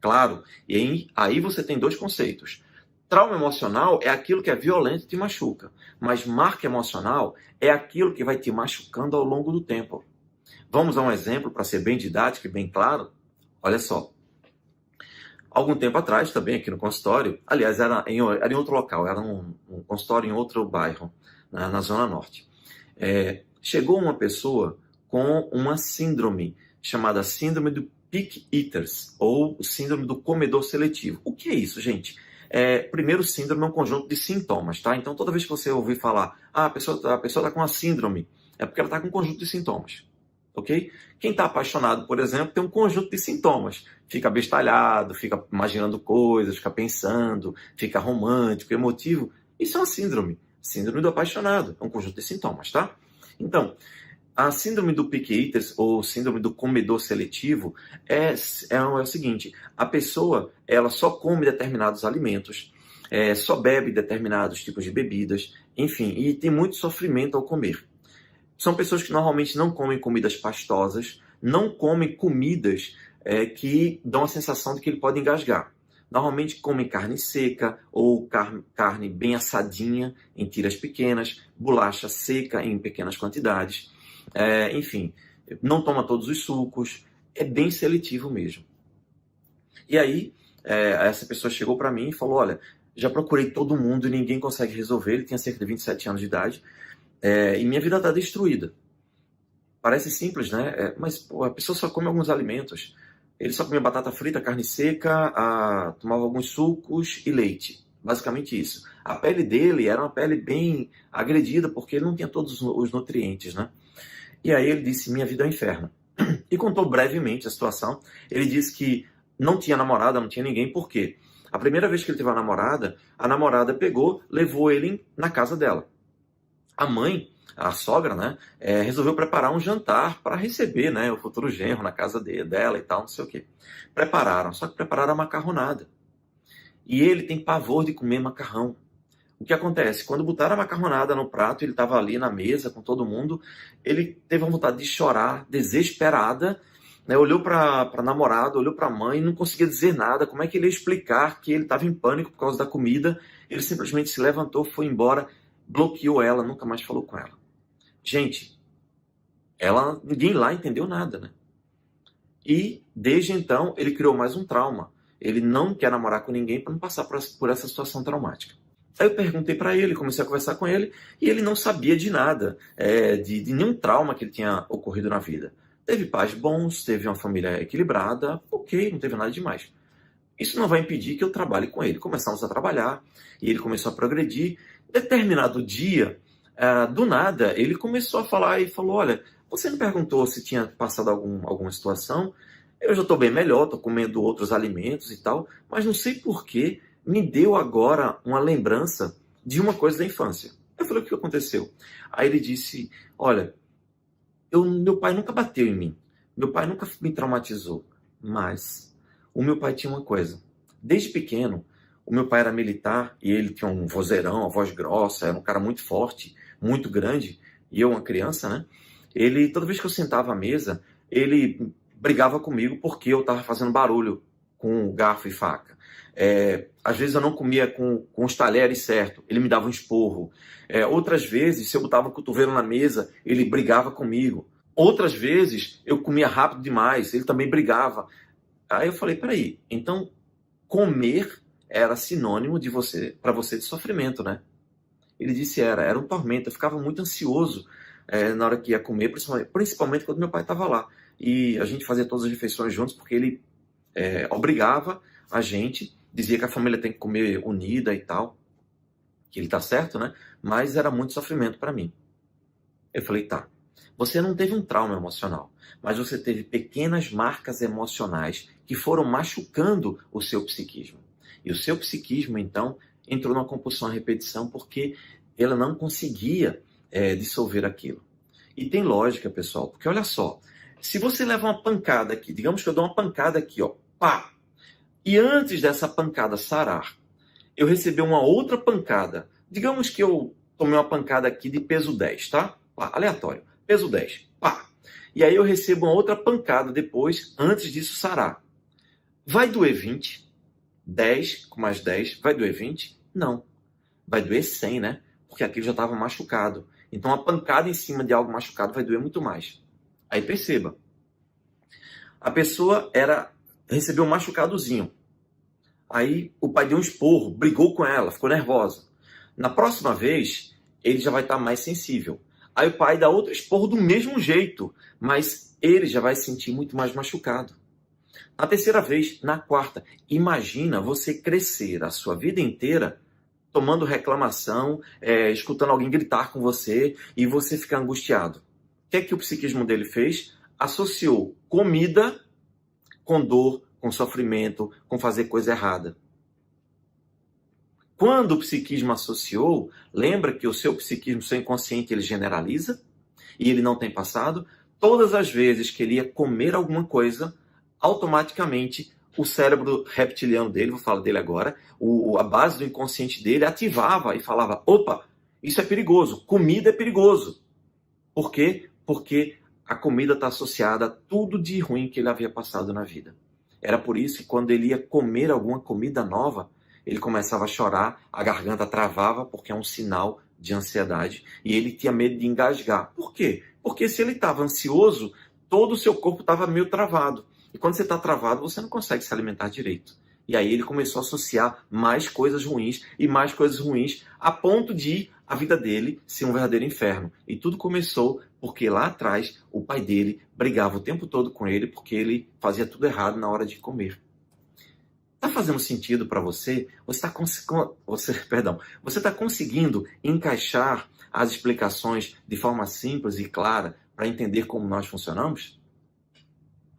Claro. E aí você tem dois conceitos. Trauma emocional é aquilo que é violento e te machuca. Mas marca emocional é aquilo que vai te machucando ao longo do tempo. Vamos a um exemplo para ser bem didático e bem claro? Olha só. Algum tempo atrás, também aqui no consultório, aliás, era em outro local, era um consultório em outro bairro, na Zona Norte. Chegou uma pessoa com uma síndrome chamada síndrome do pick eaters, ou síndrome do comedor seletivo. O que é isso, gente? Primeiro, síndrome é um conjunto de sintomas, tá? Então, toda vez que você ouvir falar, a pessoa está com uma síndrome, é porque ela está com um conjunto de sintomas. Ok? Quem está apaixonado, por exemplo, tem um conjunto de sintomas. Fica abestalhado, fica imaginando coisas, fica pensando, fica romântico, emotivo. Isso é uma síndrome. Síndrome do apaixonado. É um conjunto de sintomas, tá? Então, a síndrome do picky eaters, ou síndrome do comedor seletivo, é o seguinte: a pessoa ela só come determinados alimentos, só bebe determinados tipos de bebidas, enfim, e tem muito sofrimento ao comer. São pessoas que normalmente não comem comidas pastosas, não comem comidas que dão a sensação de que ele pode engasgar. Normalmente comem carne seca ou carne bem assadinha em tiras pequenas, bolacha seca em pequenas quantidades. Enfim, não toma todos os sucos, é bem seletivo mesmo. E aí, essa pessoa chegou para mim e falou, olha, já procurei todo mundo e ninguém consegue resolver, ele tinha cerca de 27 anos de idade, e minha vida está destruída. Parece simples, né? Mas pô, a pessoa só come alguns alimentos. Ele só comia batata frita, carne seca, tomava alguns sucos e leite. Basicamente isso. A pele dele era uma pele bem agredida, porque ele não tinha todos os nutrientes, né? E aí ele disse, minha vida é um inferno. E contou brevemente a situação. Ele disse que não tinha namorada, não tinha ninguém, por quê? A primeira vez que ele teve uma namorada, a namorada pegou, levou ele na casa dela. A mãe, a sogra, né, resolveu preparar um jantar para receber, né, o futuro genro na casa dela e tal, não sei o quê. Prepararam, só que prepararam a macarronada. E ele tem pavor de comer macarrão. O que acontece? Quando botaram a macarronada no prato, ele estava ali na mesa com todo mundo, ele teve a vontade de chorar, desesperada, né, olhou para a namorada, olhou para a mãe, não conseguia dizer nada. Como é que ele ia explicar que ele estava em pânico por causa da comida? Ele simplesmente se levantou, foi embora, bloqueou ela, nunca mais falou com ela. Gente, ninguém lá entendeu nada, né? E, desde então, ele criou mais um trauma. Ele não quer namorar com ninguém para não passar por essa situação traumática. Aí eu perguntei para ele, comecei a conversar com ele, e ele não sabia de nada, de nenhum trauma que ele tinha ocorrido na vida. Teve pais bons, teve uma família equilibrada, ok, não teve nada demais. Isso não vai impedir que eu trabalhe com ele. Começamos a trabalhar, e ele começou a progredir. Determinado dia, do nada, ele começou a falar e falou, olha, você me perguntou se tinha passado alguma situação, eu já estou bem melhor, estou comendo outros alimentos e tal, mas não sei porquê, me deu agora uma lembrança de uma coisa da infância. Eu falei, o que aconteceu? Aí ele disse, olha, meu pai nunca bateu em mim, meu pai nunca me traumatizou, mas o meu pai tinha uma coisa. Desde pequeno, o meu pai era militar e ele tinha um vozeirão, uma voz grossa, era um cara muito forte, muito grande, e eu uma criança, né? Ele, toda vez que eu sentava à mesa, ele brigava comigo porque eu estava fazendo barulho com garfo e faca. Às vezes eu não comia com os talheres certo, ele me dava um esporro. Outras vezes, se eu botava o cotovelo na mesa, ele brigava comigo. Outras vezes, eu comia rápido demais, ele também brigava. Aí eu falei, peraí, então comer era sinônimo para você de sofrimento, né? Ele disse era um tormento, eu ficava muito ansioso na hora que ia comer, principalmente quando meu pai estava lá. E a gente fazia todas as refeições juntos, porque ele obrigava a gente, dizia que a família tem que comer unida e tal, que ele tá certo, né? Mas era muito sofrimento para mim. Eu falei, tá. Você não teve um trauma emocional, mas você teve pequenas marcas emocionais que foram machucando o seu psiquismo. E o seu psiquismo, então, entrou numa compulsão à repetição porque ela não conseguia dissolver aquilo. E tem lógica, pessoal, porque olha só, se você leva uma pancada aqui, digamos que eu dou uma pancada aqui, ó, pá, e antes dessa pancada sarar, eu recebi uma outra pancada, digamos que eu tomei uma pancada aqui de peso 10, tá? Pá, aleatório, peso 10, pá. E aí eu recebo uma outra pancada depois, antes disso sarar. Vai doer 20? 10 com mais 10, vai doer 20? Não. Vai doer 100, né? Porque aquilo já estava machucado. Então, a pancada em cima de algo machucado vai doer muito mais. Aí perceba. A pessoa recebeu um machucadozinho. Aí o pai deu um esporro, brigou com ela, ficou nervosa. Na próxima vez, ele já vai estar mais sensível. Aí o pai dá outro esporro do mesmo jeito, mas ele já vai se sentir muito mais machucado. Na terceira vez, na quarta, imagina você crescer a sua vida inteira tomando reclamação, escutando alguém gritar com você e você ficar angustiado. O que é que o psiquismo dele fez? Associou comida com dor, com sofrimento, com fazer coisa errada. Quando o psiquismo associou, lembra que o seu psiquismo, seu inconsciente, ele generaliza e ele não tem passado. Todas as vezes que ele ia comer alguma coisa, automaticamente o cérebro reptiliano dele, vou falar dele agora, a base do inconsciente dele ativava e falava, opa, isso é perigoso, comida é perigoso. Por quê? Porque a comida está associada a tudo de ruim que ele havia passado na vida. Era por isso que quando ele ia comer alguma comida nova, ele começava a chorar, a garganta travava, porque é um sinal de ansiedade, e ele tinha medo de engasgar. Por quê? Porque se ele estava ansioso, todo o seu corpo estava meio travado. E quando você está travado, você não consegue se alimentar direito. E aí ele começou a associar mais coisas ruins e mais coisas ruins, a ponto de a vida dele ser um verdadeiro inferno. E tudo começou porque lá atrás o pai dele brigava o tempo todo com ele porque ele fazia tudo errado na hora de comer. Está fazendo sentido para você? Você está conseguindo encaixar as explicações de forma simples e clara para entender como nós funcionamos?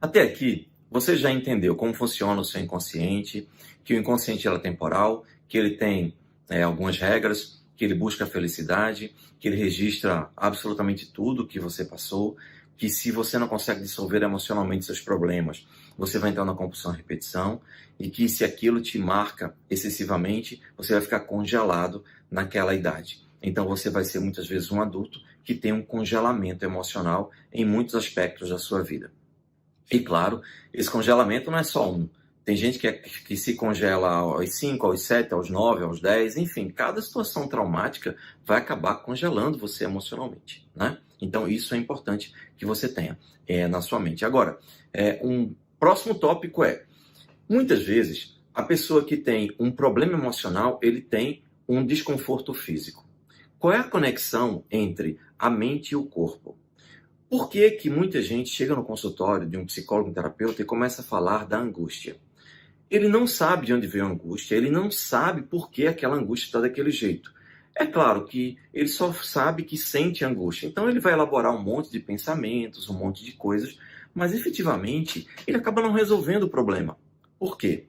Até aqui, você já entendeu como funciona o seu inconsciente, que o inconsciente é temporal, que ele tem algumas regras, que ele busca a felicidade, que ele registra absolutamente tudo que você passou, que se você não consegue dissolver emocionalmente seus problemas, você vai entrar na compulsão à repetição, e que se aquilo te marca excessivamente, você vai ficar congelado naquela idade. Então você vai ser muitas vezes um adulto que tem um congelamento emocional em muitos aspectos da sua vida. E claro, esse congelamento não é só um. Tem gente que se congela aos 5, aos 7, aos 9, aos 10, enfim, cada situação traumática vai acabar congelando você emocionalmente, né? Então isso é importante que você tenha na sua mente. Agora, um próximo tópico muitas vezes, a pessoa que tem um problema emocional, ele tem um desconforto físico. Qual é a conexão entre a mente e o corpo? Por que que muita gente chega no consultório de um psicólogo, um terapeuta e começa a falar da angústia? Ele não sabe de onde veio a angústia, ele não sabe por que aquela angústia está daquele jeito. É claro que ele só sabe que sente angústia, então ele vai elaborar um monte de pensamentos, um monte de coisas, mas efetivamente ele acaba não resolvendo o problema. Por quê?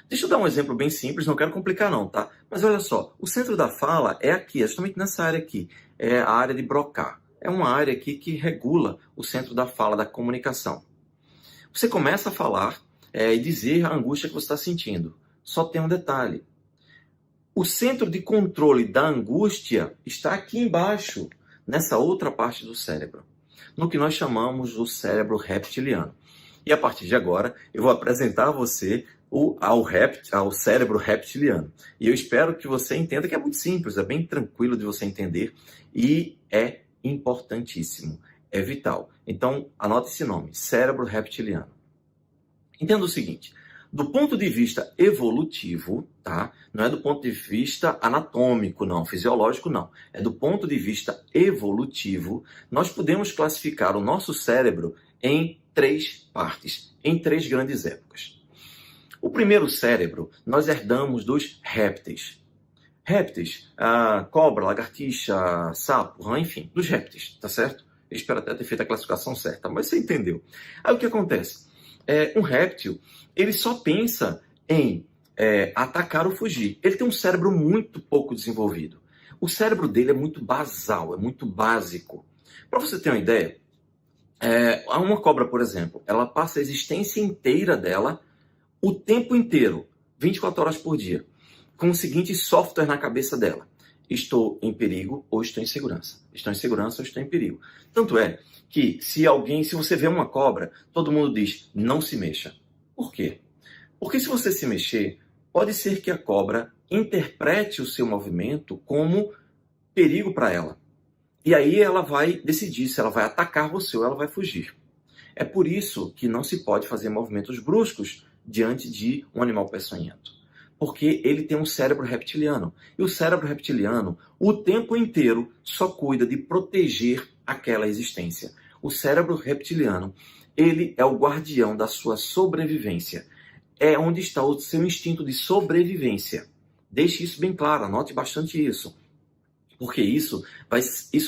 Deixa eu dar um exemplo bem simples, não quero complicar não, tá? Mas olha só, o centro da fala é aqui, é justamente nessa área aqui, é a área de Broca. É uma área aqui que regula o centro da fala, da comunicação. Você começa a falar e dizer a angústia que você está sentindo. Só tem um detalhe. O centro de controle da angústia está aqui embaixo, nessa outra parte do cérebro, no que nós chamamos o cérebro reptiliano. E a partir de agora, eu vou apresentar a você ao cérebro reptiliano. E eu espero que você entenda que é muito simples, é bem tranquilo de você entender e é importantíssimo, é vital. Então, anote esse nome, cérebro reptiliano. Entenda o seguinte, do ponto de vista evolutivo, tá? Não é do ponto de vista anatômico, não, fisiológico, não. É do ponto de vista evolutivo, nós podemos classificar o nosso cérebro em 3 partes, em 3 grandes épocas. O primeiro cérebro nós herdamos dos répteis. Répteis, cobra, lagartixa, sapo, rã, enfim, dos répteis, tá certo? Eu espero até ter feito a classificação certa, mas você entendeu. Aí o que acontece? Um réptil, ele só pensa em atacar ou fugir. Ele tem um cérebro muito pouco desenvolvido. O cérebro dele é muito basal, é muito básico. Para você ter uma ideia, uma cobra, por exemplo, ela passa a existência inteira dela, o tempo inteiro, 24 horas por dia, com o seguinte software na cabeça dela: estou em perigo ou estou em segurança. Estou em segurança ou estou em perigo. Tanto é que se você vê uma cobra, todo mundo diz, não se mexa. Por quê? Porque se você se mexer, pode ser que a cobra interprete o seu movimento como perigo para ela. E aí ela vai decidir se ela vai atacar você ou ela vai fugir. É por isso que não se pode fazer movimentos bruscos diante de um animal peçonhento. Porque ele tem um cérebro reptiliano. E o cérebro reptiliano, o tempo inteiro, só cuida de proteger aquela existência. O cérebro reptiliano, ele é o guardião da sua sobrevivência. É onde está o seu instinto de sobrevivência. Deixe isso bem claro, anote bastante isso. Porque isso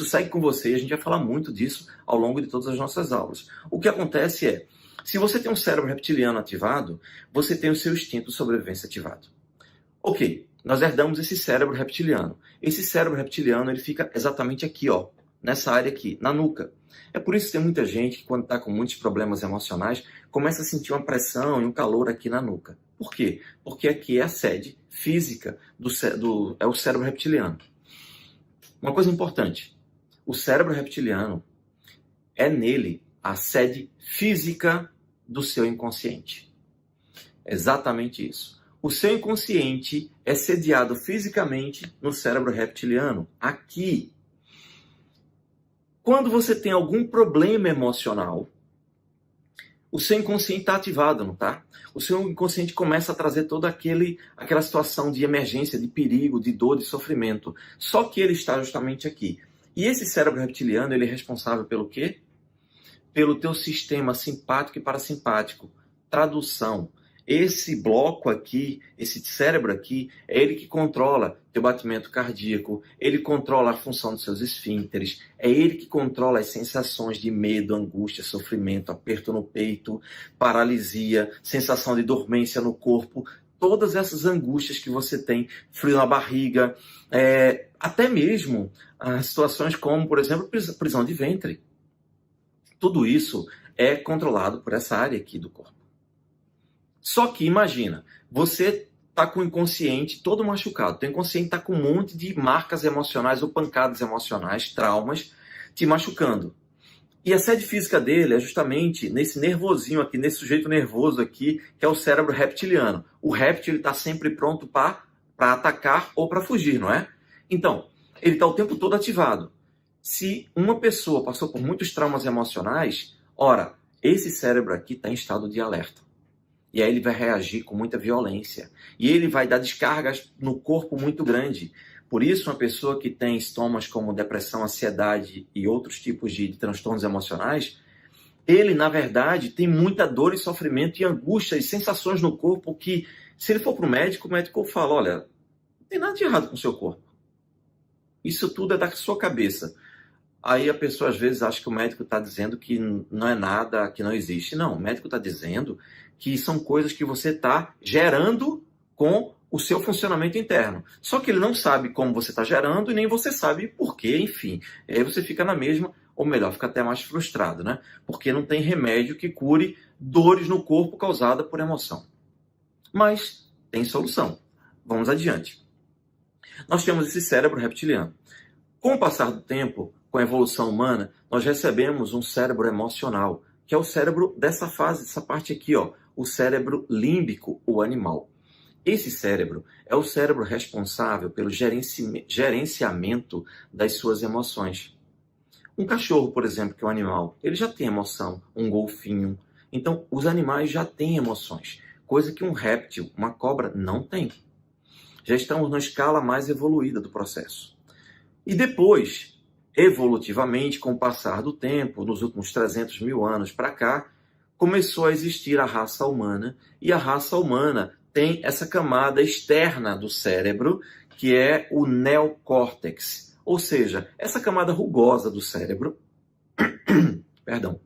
segue com você e a gente vai falar muito disso ao longo de todas as nossas aulas. O que acontece é, se você tem um cérebro reptiliano ativado, você tem o seu instinto de sobrevivência ativado. Ok, nós herdamos esse cérebro reptiliano. Esse cérebro reptiliano ele fica exatamente aqui, ó, nessa área aqui, na nuca. É por isso que tem muita gente que, quando está com muitos problemas emocionais, começa a sentir uma pressão e um calor aqui na nuca. Por quê? Porque aqui é a sede física é o cérebro reptiliano. Uma coisa importante, o cérebro reptiliano é nele a sede física do seu inconsciente. Exatamente isso. O seu inconsciente é sediado fisicamente no cérebro reptiliano, aqui. Quando você tem algum problema emocional, o seu inconsciente está ativado, não está? O seu inconsciente começa a trazer toda aquela situação de emergência, de perigo, de dor, de sofrimento. Só que ele está justamente aqui. E esse cérebro reptiliano, ele é responsável pelo quê? Pelo teu sistema simpático e parasimpático. Tradução. Esse bloco aqui, esse cérebro aqui, é ele que controla teu batimento cardíaco, ele controla a função dos seus esfínteres, é ele que controla as sensações de medo, angústia, sofrimento, aperto no peito, paralisia, sensação de dormência no corpo, todas essas angústias que você tem, frio na barriga, até mesmo as situações como, por exemplo, prisão de ventre. Tudo isso é controlado por essa área aqui do corpo. Só que imagina, você está com o inconsciente todo machucado, teu inconsciente está com um monte de marcas emocionais ou pancadas emocionais, traumas, te machucando. E a sede física dele é justamente nesse nervosinho aqui, nesse sujeito nervoso aqui, que é o cérebro reptiliano. O réptil está sempre pronto para atacar ou para fugir, não é? Então, ele está o tempo todo ativado. Se uma pessoa passou por muitos traumas emocionais, ora, esse cérebro aqui está em estado de alerta. E aí ele vai reagir com muita violência. E ele vai dar descargas no corpo muito grande. Por isso, uma pessoa que tem sintomas como depressão, ansiedade e outros tipos de transtornos emocionais, ele, na verdade, tem muita dor e sofrimento e angústia e sensações no corpo que, se ele for para o médico fala, olha, não tem nada de errado com o seu corpo. Isso tudo é da sua cabeça. Aí a pessoa, às vezes, acha que o médico está dizendo que não é nada, que não existe. Não, o médico está dizendo que são coisas que você está gerando com o seu funcionamento interno. Só que ele não sabe como você está gerando e nem você sabe por quê, enfim. Aí você fica na mesma, ou melhor, fica até mais frustrado, né? Porque não tem remédio que cure dores no corpo causadas por emoção. Mas tem solução. Vamos adiante. Nós temos esse cérebro reptiliano. Com o passar do tempo, com a evolução humana, nós recebemos um cérebro emocional, que é o cérebro dessa fase, dessa parte aqui, ó, o cérebro límbico, o animal. Esse cérebro é o cérebro responsável pelo gerenciamento das suas emoções. Um cachorro, por exemplo, que é um animal, ele já tem emoção, um golfinho. Então, os animais já têm emoções, coisa que um réptil, uma cobra, não tem. Já estamos na escala mais evoluída do processo. E depois, evolutivamente, com o passar do tempo, nos últimos 300 mil anos para cá, começou a existir a raça humana, e a raça humana tem essa camada externa do cérebro, que é o neocórtex, ou seja, essa camada rugosa do cérebro, Perdão.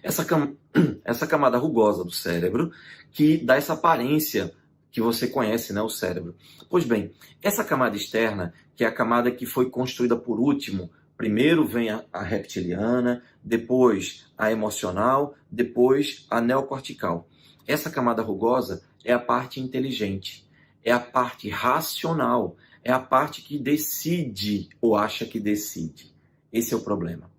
Essa camada rugosa do cérebro que dá essa aparência que você conhece, né, o cérebro. Pois bem, essa camada externa, que é a camada que foi construída por último, primeiro vem a reptiliana, depois a emocional, depois a neocortical. Essa camada rugosa é a parte inteligente, é a parte racional, é a parte que decide ou acha que decide. Esse é o problema.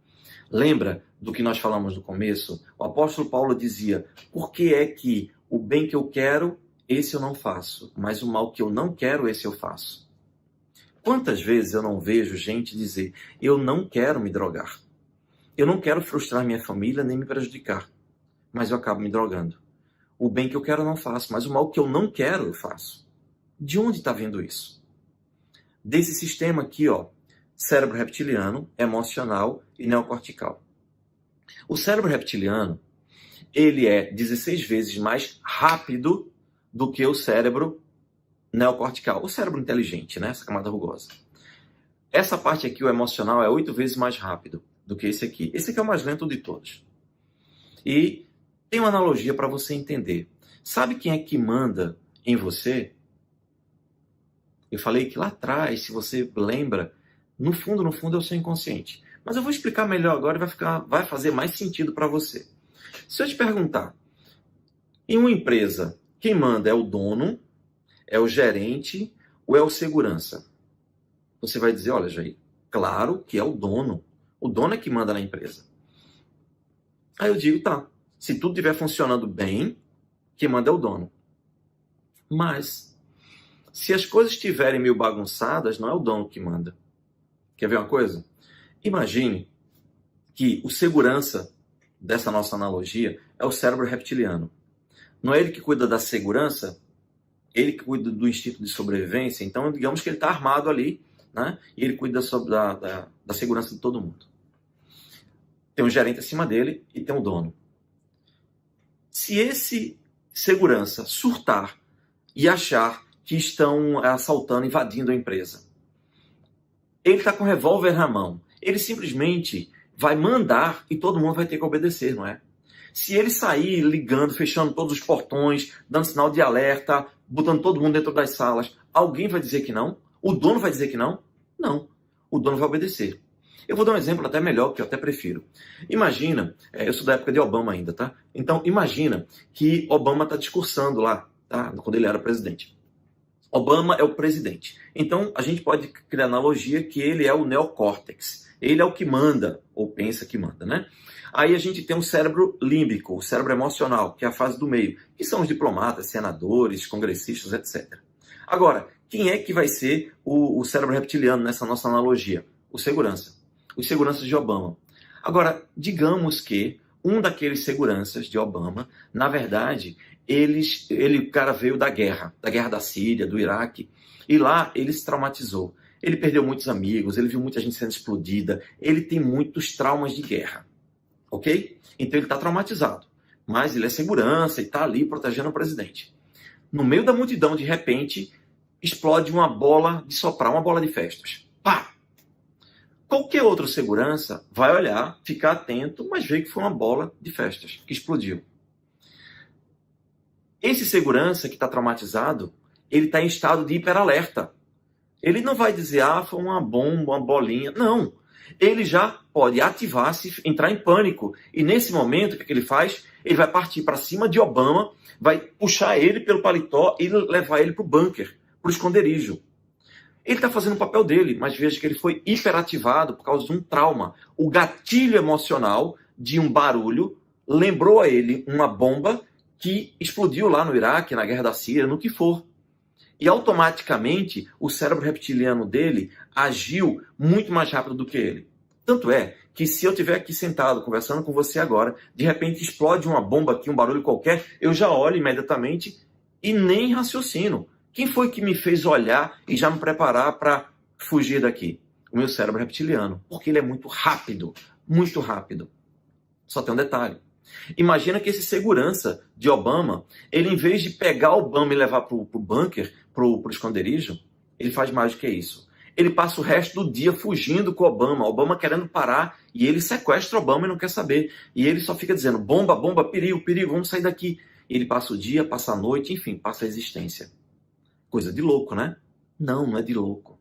Lembra do que nós falamos no começo? O apóstolo Paulo dizia: por que é que o bem que eu quero, esse eu não faço, mas o mal que eu não quero, esse eu faço? Quantas vezes eu não vejo gente dizer: eu não quero me drogar, eu não quero frustrar minha família nem me prejudicar, mas eu acabo me drogando. O bem que eu quero eu não faço, mas o mal que eu não quero eu faço. De onde está vindo isso? Desse sistema aqui, ó, cérebro reptiliano, emocional e neocortical. O cérebro reptiliano, ele é 16 vezes mais rápido do que o cérebro neocortical, o cérebro inteligente, né? Essa camada rugosa. Essa parte aqui, o emocional, é 8 vezes mais rápido do que esse aqui. Esse aqui é o mais lento de todos. E tem uma analogia para você entender. Sabe quem é que manda em você? Eu falei que lá atrás, se você lembra, no fundo é o seu inconsciente. Mas eu vou explicar melhor agora e vai fazer mais sentido para você. Se eu te perguntar, em uma empresa, quem manda é o dono, é o gerente ou é o segurança? Você vai dizer: olha, Jair, claro que é o dono. O dono é que manda na empresa. Aí eu digo: tá, se tudo estiver funcionando bem, quem manda é o dono. Mas se as coisas estiverem meio bagunçadas, não é o dono que manda. Quer ver uma coisa? Imagine que o segurança dessa nossa analogia é o cérebro reptiliano. Não é ele que cuida da segurança, ele que cuida do instinto de sobrevivência. Então, digamos que ele está armado ali, né? E ele cuida da segurança de todo mundo. Tem um gerente acima dele e tem um dono. Se esse segurança surtar e achar que estão assaltando, invadindo a empresa, ele está com um revólver na mão, ele simplesmente vai mandar e todo mundo vai ter que obedecer, não é? Se ele sair ligando, fechando todos os portões, dando sinal de alerta, botando todo mundo dentro das salas, alguém vai dizer que não? O dono vai dizer que não? Não. O dono vai obedecer. Eu vou dar um exemplo até melhor, que eu até prefiro. Imagina, eu sou da época de Obama ainda, tá? Então, imagina que Obama está discursando lá, tá? Quando ele era presidente. Obama é o presidente. Então, a gente pode criar a analogia que ele é o neocórtex. Ele é o que manda, ou pensa que manda, né? Aí a gente tem o cérebro límbico, o cérebro emocional, que é a fase do meio, que são os diplomatas, senadores, congressistas, etc. Agora, quem é que vai ser o cérebro reptiliano nessa nossa analogia? O segurança. Os seguranças de Obama. Agora, digamos que um daqueles seguranças de Obama, na verdade, o cara veio da guerra da Síria, do Iraque, e lá ele se traumatizou. Ele perdeu muitos amigos, ele viu muita gente sendo explodida, ele tem muitos traumas de guerra, ok? Então ele está traumatizado, mas ele é segurança e está ali protegendo o presidente. No meio da multidão, de repente, explode uma bola de soprar, uma bola de festas. Pá! Qualquer outro segurança vai olhar, ficar atento, mas vê que foi uma bola de festas que explodiu. Esse segurança que está traumatizado, ele está em estado de hiperalerta. Ele não vai dizer: foi uma bomba, uma bolinha. Não. Ele já pode ativar-se, entrar em pânico. E nesse momento, o que ele faz? Ele vai partir para cima de Obama, vai puxar ele pelo paletó e levar ele para o bunker, para o esconderijo. Ele está fazendo o papel dele, mas veja que ele foi hiperativado por causa de um trauma. O gatilho emocional de um barulho lembrou a ele uma bomba que explodiu lá no Iraque, na guerra da Síria, no que for. E automaticamente o cérebro reptiliano dele agiu muito mais rápido do que ele. Tanto é que se eu estiver aqui sentado conversando com você agora, de repente explode uma bomba aqui, um barulho qualquer, eu já olho imediatamente e nem raciocino. Quem foi que me fez olhar e já me preparar para fugir daqui? O meu cérebro reptiliano, porque ele é muito rápido, muito rápido. Só tem um detalhe. Imagina que esse segurança de Obama, ele em vez de pegar Obama e levar para o bunker, para o esconderijo, ele faz mais do que isso. Ele passa o resto do dia fugindo com o Obama querendo parar, e ele sequestra o Obama e não quer saber. E ele só fica dizendo, bomba, bomba, perigo, perigo, vamos sair daqui. E ele passa o dia, passa a noite, enfim, passa a existência. Coisa de louco, né? Não, não é de louco.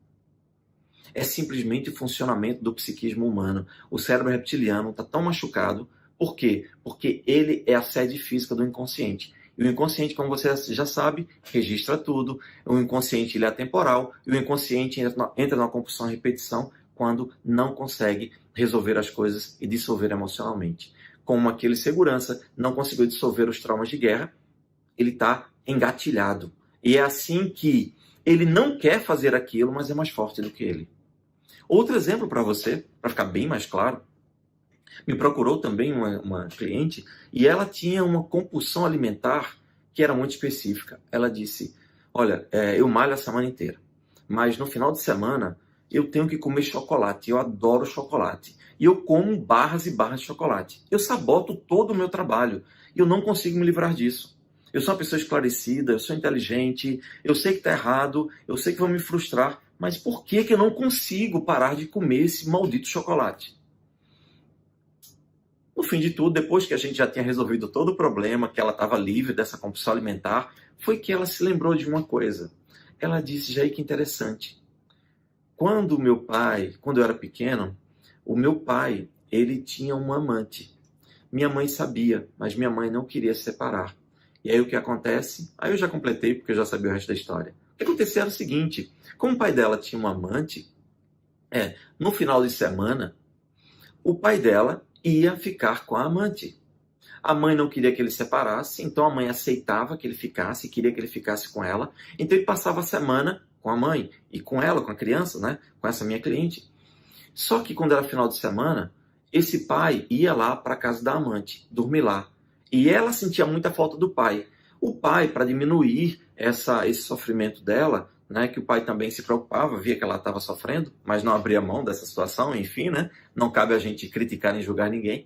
É simplesmente o funcionamento do psiquismo humano. O cérebro reptiliano está tão machucado. Por quê? Porque ele é a sede física do inconsciente. E o inconsciente, como você já sabe, registra tudo. O inconsciente ele é atemporal. E o inconsciente entra numa compulsão e repetição quando não consegue resolver as coisas e dissolver emocionalmente. Como aquele segurança não conseguiu dissolver os traumas de guerra, ele está engatilhado. E é assim que ele não quer fazer aquilo, mas é mais forte do que ele. Outro exemplo para você, para ficar bem mais claro, me procurou também uma cliente e ela tinha uma compulsão alimentar que era muito específica. Ela disse, olha, eu malho a semana inteira, mas no final de semana eu tenho que comer chocolate, eu adoro chocolate. E eu como barras e barras de chocolate. Eu saboto todo o meu trabalho e eu não consigo me livrar disso. Eu sou uma pessoa esclarecida, eu sou inteligente, eu sei que está errado, eu sei que vão me frustrar, mas por que eu não consigo parar de comer esse maldito chocolate? No fim de tudo, depois que a gente já tinha resolvido todo o problema, que ela estava livre dessa compulsão alimentar, foi que ela se lembrou de uma coisa. Ela disse, Jair, que interessante. Quando eu era pequeno, o meu pai, ele tinha uma amante. Minha mãe sabia, mas minha mãe não queria se separar. E aí o que acontece? Aí eu já completei, porque eu já sabia o resto da história. O que aconteceu era o seguinte, como o pai dela tinha uma amante, no final de semana, o pai dela ia ficar com a amante. A mãe não queria que ele separasse, então a mãe aceitava que ele ficasse, queria que ele ficasse com ela. Então ele passava a semana com a mãe e com ela, com a criança, né? Com essa minha cliente. Só que quando era final de semana, esse pai ia lá para a casa da amante, dormir lá. E ela sentia muita falta do pai. O pai, para diminuir esse sofrimento dela, né, que o pai também se preocupava, via que ela estava sofrendo, mas não abria mão dessa situação, enfim, né? Não cabe a gente criticar nem julgar ninguém.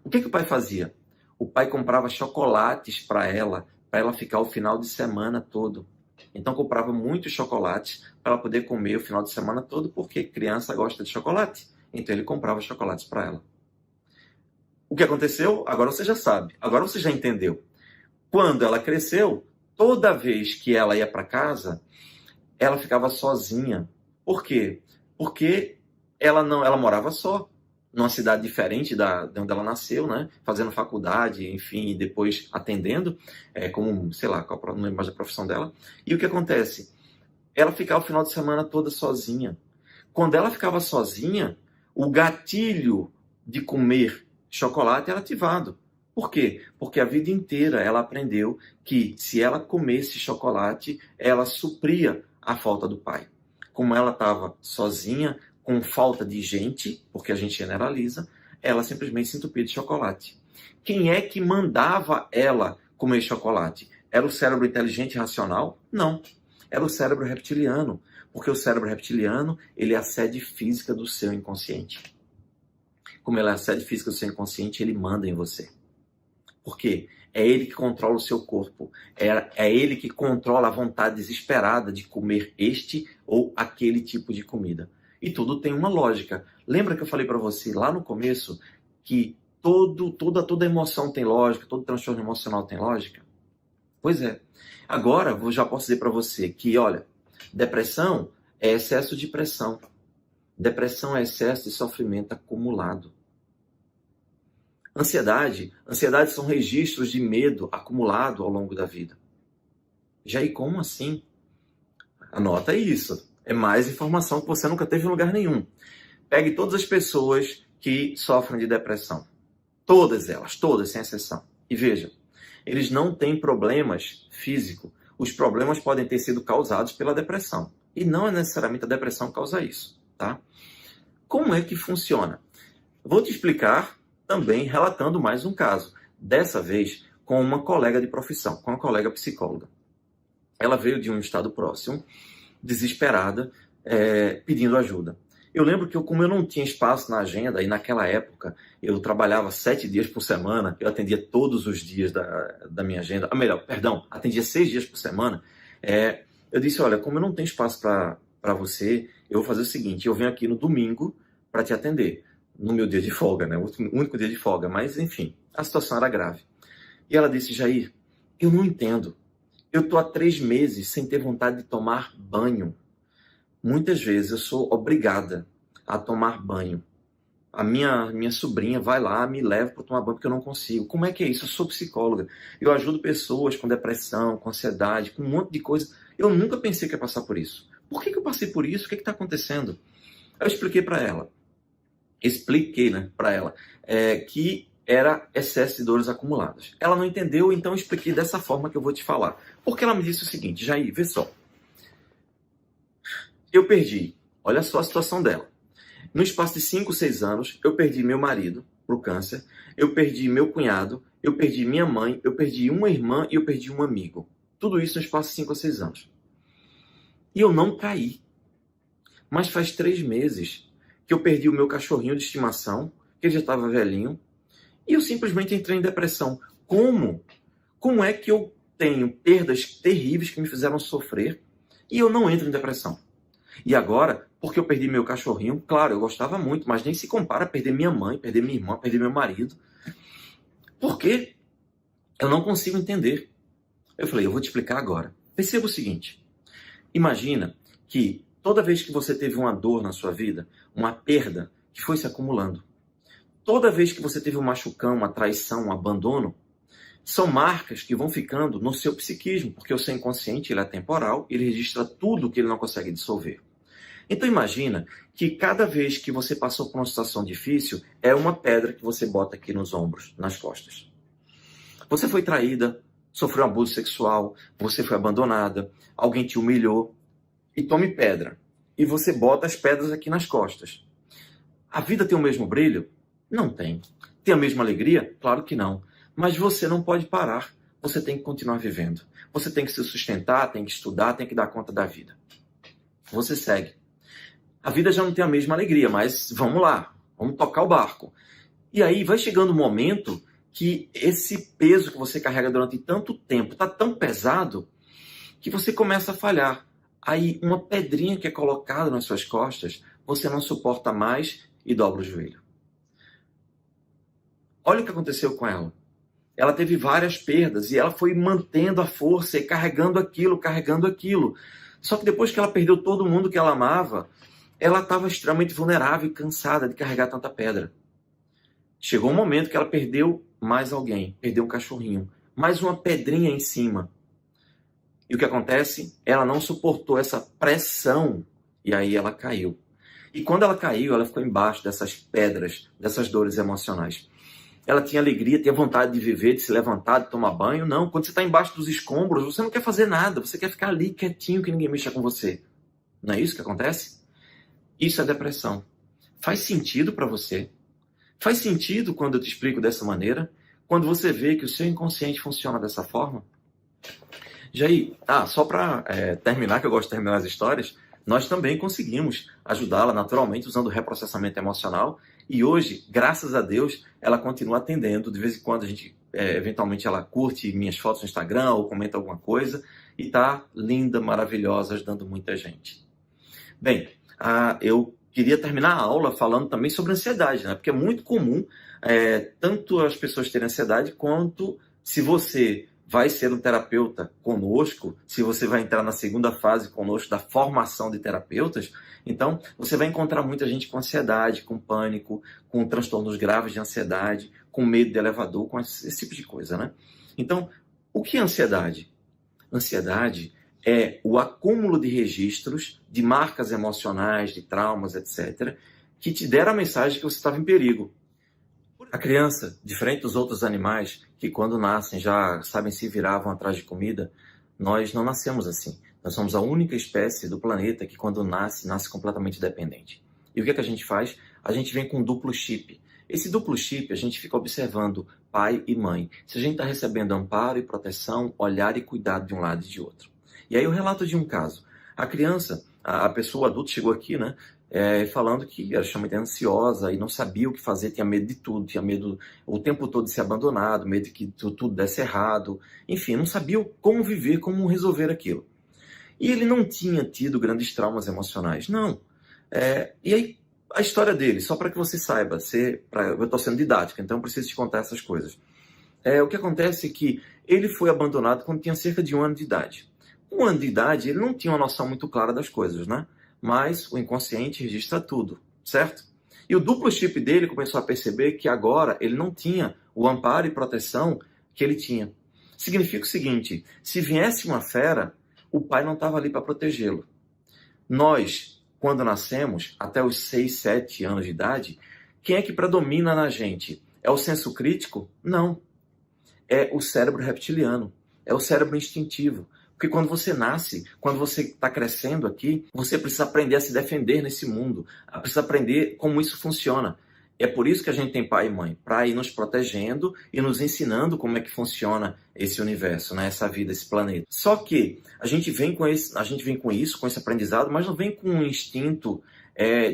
O que o pai fazia? O pai comprava chocolates para ela ficar o final de semana todo. Então comprava muitos chocolates para ela poder comer o final de semana todo, porque criança gosta de chocolate. Então ele comprava chocolates para ela. O que aconteceu? Agora você já sabe. Agora você já entendeu. Quando ela cresceu, toda vez que ela ia para casa, ela ficava sozinha. Por quê? Porque ela morava só, numa cidade diferente de onde ela nasceu, né? Fazendo faculdade, enfim, e depois atendendo, como, sei lá, não lembro mais da profissão dela. E o que acontece? Ela ficava o final de semana toda sozinha. Quando ela ficava sozinha, o gatilho de comer chocolate era ativado. Por quê? Porque a vida inteira ela aprendeu que se ela comesse chocolate, ela supria a falta do pai. Como ela estava sozinha, com falta de gente, porque a gente generaliza, ela simplesmente se entupia de chocolate. Quem é que mandava ela comer chocolate? Era o cérebro inteligente e racional? Não. Era o cérebro reptiliano. Porque o cérebro reptiliano, ele é a sede física do seu inconsciente. Como ele é a sede física do seu inconsciente, ele manda em você. Por quê? É ele que controla o seu corpo. É ele que controla a vontade desesperada de comer este ou aquele tipo de comida. E tudo tem uma lógica. Lembra que eu falei para você lá no começo que toda emoção tem lógica, todo transtorno emocional tem lógica? Pois é. Agora eu já posso dizer para você que, olha, depressão é excesso de pressão. Depressão é excesso de sofrimento acumulado. Ansiedade são registros de medo acumulado ao longo da vida. Já e como assim? Anota isso. É mais informação que você nunca teve em lugar nenhum. Pegue todas as pessoas que sofrem de depressão. Todas elas, todas, sem exceção. E veja, eles não têm problemas físicos. Os problemas podem ter sido causados pela depressão. E não é necessariamente a depressão que causa isso, tá? Como é que funciona? Vou te explicar também relatando mais um caso. Dessa vez com uma colega de profissão, com uma colega psicóloga. Ela veio de um estado próximo, desesperada, pedindo ajuda. Eu lembro que como eu não tinha espaço na agenda, e naquela época eu trabalhava 7 dias por semana, eu atendia todos os dias da minha agenda, atendia 6 dias por semana, eu disse, olha, como eu não tenho espaço para para você, eu vou fazer o seguinte, eu venho aqui no domingo para te atender, no meu dia de folga, né? O único dia de folga, mas enfim, a situação era grave. E ela disse, Jair, eu não entendo. Eu tô há 3 meses sem ter vontade de tomar banho. Muitas vezes eu sou obrigada a tomar banho. A minha sobrinha vai lá, me leva para tomar banho porque eu não consigo. Como é que é isso? Eu sou psicóloga. Eu ajudo pessoas com depressão, com ansiedade, com um monte de coisa. Eu nunca pensei que ia passar por isso. Por que eu passei por isso? O que está acontecendo? Eu expliquei para ela. Expliquei, né, para ela que era excesso de dores acumuladas. Ela não entendeu, então eu expliquei dessa forma que eu vou te falar. Porque ela me disse o seguinte, Jair, vê só. Eu perdi, olha só a situação dela. No espaço de 5, 6 anos, eu perdi meu marido pro câncer, eu perdi meu cunhado, eu perdi minha mãe, eu perdi uma irmã e eu perdi um amigo. Tudo isso no espaço de 5 a 6 anos. E eu não caí. Mas faz 3 meses que eu perdi o meu cachorrinho de estimação, que ele já estava velhinho, e eu simplesmente entrei em depressão. Como? Como é que eu tenho perdas terríveis que me fizeram sofrer e eu não entro em depressão? E agora, porque eu perdi meu cachorrinho, claro, eu gostava muito, mas nem se compara a perder minha mãe, perder minha irmã, perder meu marido. Por quê? Eu não consigo entender. Eu falei, eu vou te explicar agora. Perceba o seguinte, imagina que toda vez que você teve uma dor na sua vida, uma perda que foi se acumulando, toda vez que você teve um machucão, uma traição, um abandono, são marcas que vão ficando no seu psiquismo, porque o seu inconsciente ele é temporal, ele registra tudo que ele não consegue dissolver. Então imagina que cada vez que você passou por uma situação difícil, é uma pedra que você bota aqui nos ombros, nas costas. Você foi traída, sofreu um abuso sexual, você foi abandonada, alguém te humilhou, e tome pedra. E você bota as pedras aqui nas costas. A vida tem o mesmo brilho? Não tem. Tem a mesma alegria? Claro que não. Mas você não pode parar. Você tem que continuar vivendo. Você tem que se sustentar, tem que estudar, tem que dar conta da vida. Você segue. A vida já não tem a mesma alegria, mas vamos lá. Vamos tocar o barco. E aí vai chegando um momento que esse peso que você carrega durante tanto tempo está tão pesado que você começa a falhar. Aí uma pedrinha que é colocada nas suas costas, você não suporta mais e dobra o joelho. Olha o que aconteceu com ela. Ela teve várias perdas e ela foi mantendo a força e carregando aquilo. Só que depois que ela perdeu todo mundo que ela amava, ela estava extremamente vulnerável e cansada de carregar tanta pedra. Chegou um momento que ela perdeu mais alguém, perdeu um cachorrinho, mais uma pedrinha em cima. E o que acontece? Ela não suportou essa pressão e aí ela caiu. E quando ela caiu, ela ficou embaixo dessas pedras, dessas dores emocionais. Ela tinha alegria, tinha vontade de viver, de se levantar, de tomar banho. Não, quando você está embaixo dos escombros, você não quer fazer nada. Você quer ficar ali quietinho, que ninguém mexa com você. Não é isso que acontece? Isso é depressão. Faz sentido para você? Faz sentido quando eu te explico dessa maneira? Quando você vê que o seu inconsciente funciona dessa forma? Jair, só para terminar, que eu gosto de terminar as histórias, nós também conseguimos ajudá-la naturalmente usando o reprocessamento emocional e hoje, graças a Deus, ela continua atendendo. De vez em quando a gente, eventualmente, ela curte minhas fotos no Instagram ou comenta alguma coisa e tá linda, maravilhosa, ajudando muita gente. Bem, eu queria terminar a aula falando também sobre ansiedade, né? Porque é muito comum tanto as pessoas terem ansiedade quanto se você vai ser um terapeuta conosco, se você vai entrar na segunda fase conosco da formação de terapeutas, então você vai encontrar muita gente com ansiedade, com pânico, com transtornos graves de ansiedade, com medo de elevador, com esse tipo de coisa, né? Então, o que é ansiedade? Ansiedade é o acúmulo de registros, de marcas emocionais, de traumas, etc., que te deram a mensagem que você estava em perigo. A criança, diferente dos outros animais, que quando nascem já sabem se virar, vão atrás de comida, nós não nascemos assim. Nós somos a única espécie do planeta que quando nasce completamente dependente. E o que é que a gente faz? A gente vem com um duplo chip. Esse duplo chip, a gente fica observando pai e mãe. Se a gente está recebendo amparo e proteção, olhar e cuidado de um lado e de outro. E aí eu relato de um caso. A criança, a pessoa adulta chegou aqui, né? Falando que era extremamente ansiosa e não sabia o que fazer, tinha medo de tudo, tinha medo o tempo todo de ser abandonado, medo de que tudo desse errado, enfim, não sabia como viver, como resolver aquilo. E ele não tinha tido grandes traumas emocionais, não. E aí, a história dele, só para que você saiba, eu estou sendo didática, então eu preciso te contar essas coisas. O que acontece é que ele foi abandonado quando tinha cerca de 1 ano de idade. 1 ano de idade, ele não tinha uma noção muito clara das coisas, né? Mas o inconsciente registra tudo, certo? E o duplo chip dele começou a perceber que agora ele não tinha o amparo e proteção que ele tinha. Significa o seguinte, se viesse uma fera, o pai não estava ali para protegê-lo. Nós, quando nascemos, até os 6, 7 anos de idade, quem é que predomina na gente? É o senso crítico? Não. É o cérebro reptiliano, é o cérebro instintivo. Porque quando você nasce, quando você está crescendo aqui, você precisa aprender a se defender nesse mundo, precisa aprender como isso funciona. É por isso que a gente tem pai e mãe, para ir nos protegendo e nos ensinando como é que funciona esse universo, né? Essa vida, esse planeta. Só que a gente vem com isso, com esse aprendizado, mas não vem com um instinto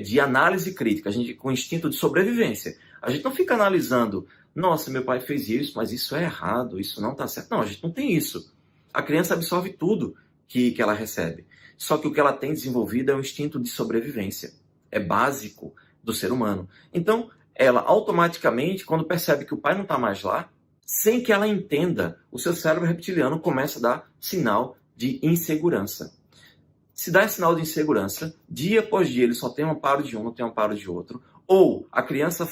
de análise crítica, a gente com um instinto de sobrevivência. A gente não fica analisando, nossa, meu pai fez isso, mas isso é errado, isso não está certo. Não, a gente não tem isso. A criança absorve tudo que ela recebe. Só que o que ela tem desenvolvido é um instinto de sobrevivência. É básico do ser humano. Então, ela automaticamente, quando percebe que o pai não está mais lá, sem que ela entenda, o seu cérebro reptiliano começa a dar sinal de insegurança. Se dá sinal de insegurança, dia após dia ele só tem um amparo de um, não tem um amparo de outro. Ou a criança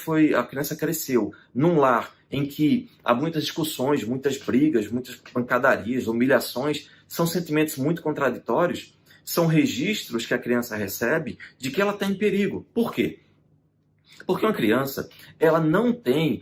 cresceu num lar em que há muitas discussões, muitas brigas, muitas pancadarias, humilhações, são sentimentos muito contraditórios, são registros que a criança recebe de que ela está em perigo. Por quê? Porque uma criança, ela não tem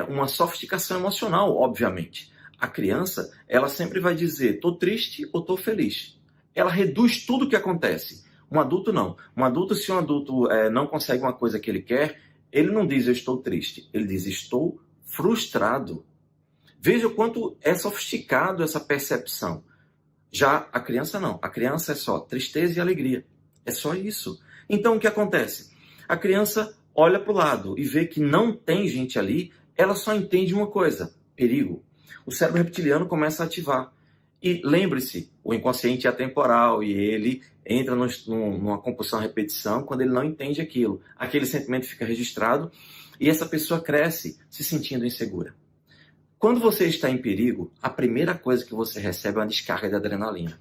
uma sofisticação emocional, obviamente. A criança, ela sempre vai dizer, estou triste ou estou feliz. Ela reduz tudo o que acontece. Um adulto não. Um adulto, se um adulto não consegue uma coisa que ele quer, ele não diz eu estou triste. Ele diz estou frustrado. Veja o quanto é sofisticado essa percepção. Já a criança não. A criança é só tristeza e alegria. É só isso. Então o que acontece? A criança olha para o lado e vê que não tem gente ali, ela só entende uma coisa, perigo. O cérebro reptiliano começa a ativar. E lembre-se, o inconsciente é atemporal e ele entra numa compulsão-repetição quando ele não entende aquilo. Aquele sentimento fica registrado e essa pessoa cresce se sentindo insegura. Quando você está em perigo, a primeira coisa que você recebe é uma descarga de adrenalina.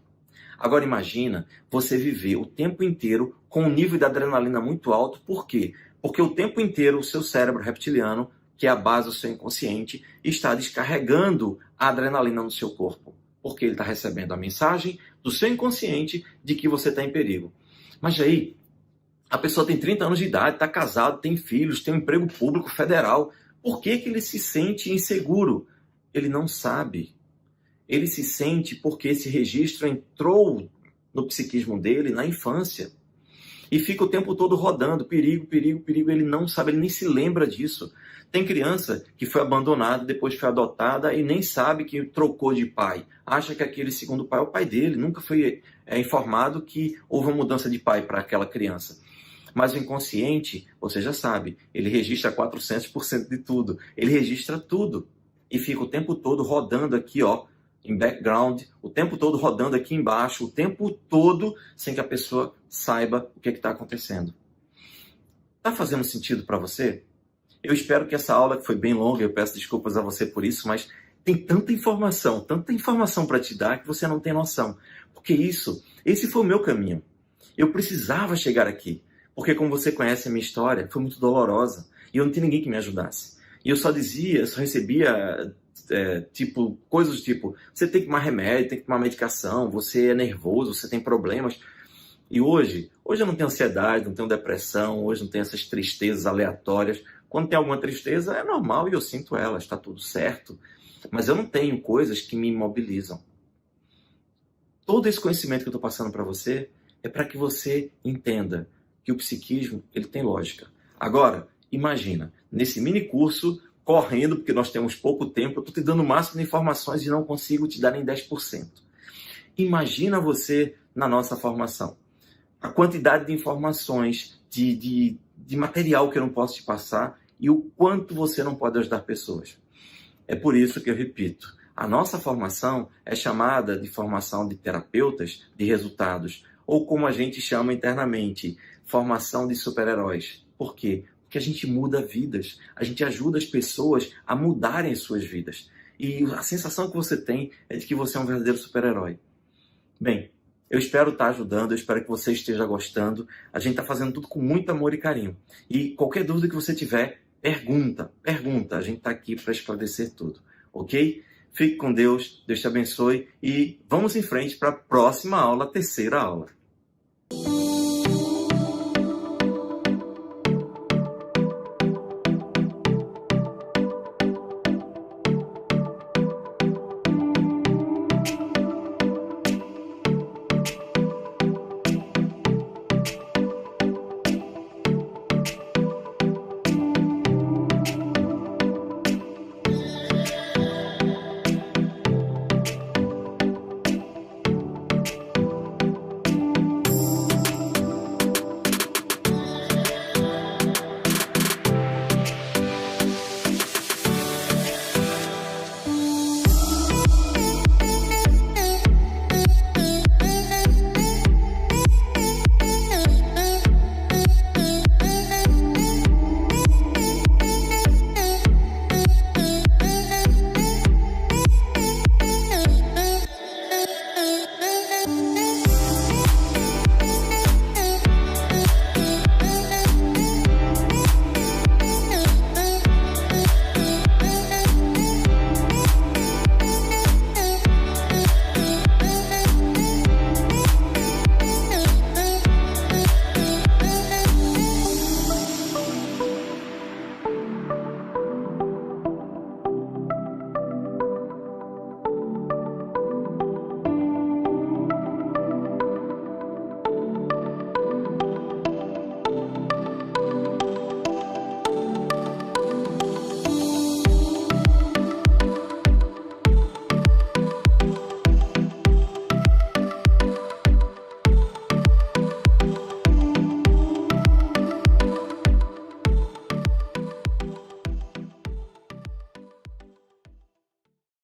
Agora imagina você viver o tempo inteiro com um nível de adrenalina muito alto. Por quê? Porque o tempo inteiro o seu cérebro reptiliano, que é a base do seu inconsciente, está descarregando a adrenalina no seu corpo. Porque ele está recebendo a mensagem do seu inconsciente de que você está em perigo. Mas aí, a pessoa tem 30 anos de idade, está casado, tem filhos, tem um emprego público federal. Por que ele se sente inseguro? Ele não sabe. Ele se sente porque esse registro entrou no psiquismo dele na infância. E fica o tempo todo rodando, perigo, perigo, perigo. Ele não sabe, ele nem se lembra disso. Tem criança que foi abandonada, depois foi adotada e nem sabe que trocou de pai. Acha que aquele segundo pai é o pai dele. Nunca foi informado que houve uma mudança de pai para aquela criança. Mas o inconsciente, você já sabe, ele registra 400% de tudo. Ele registra tudo. E fica o tempo todo rodando aqui, ó, em background, o tempo todo rodando aqui embaixo, o tempo todo sem que a pessoa saiba o que está acontecendo. Está fazendo sentido para você? Eu espero que essa aula, que foi bem longa, eu peço desculpas a você por isso, mas tem tanta informação para te dar que você não tem noção. Porque esse foi o meu caminho. Eu precisava chegar aqui, porque como você conhece a minha história, foi muito dolorosa e eu não tinha ninguém que me ajudasse. E eu só recebia coisas do tipo, você tem que tomar remédio, tem que tomar medicação, você é nervoso, você tem problemas. E hoje eu não tenho ansiedade, não tenho depressão, hoje não tenho essas tristezas aleatórias. Quando tem alguma tristeza, é normal e eu sinto ela, está tudo certo. Mas eu não tenho coisas que me imobilizam. Todo esse conhecimento que eu estou passando para você é para que você entenda que o psiquismo ele tem lógica. Agora, imagina, nesse mini curso, correndo, porque nós temos pouco tempo, eu estou te dando o máximo de informações e não consigo te dar nem 10%. Imagina você na nossa formação. A quantidade de informações, de material que eu não posso te passar e o quanto você não pode ajudar pessoas. É por isso que eu repito, A nossa formação é chamada de formação de terapeutas de resultados, ou como a gente chama internamente, formação de super-heróis. Por quê? Porque a gente muda vidas, a gente ajuda as pessoas a mudarem as suas vidas. E a sensação que você tem é de que você é um verdadeiro super-herói. Bem, eu espero estar ajudando, eu espero que você esteja gostando. A gente está fazendo tudo com muito amor e carinho. E qualquer dúvida que você tiver, pergunta. A gente está aqui para esclarecer tudo, ok? Fique com Deus, Deus te abençoe e vamos em frente para a próxima aula, a terceira aula.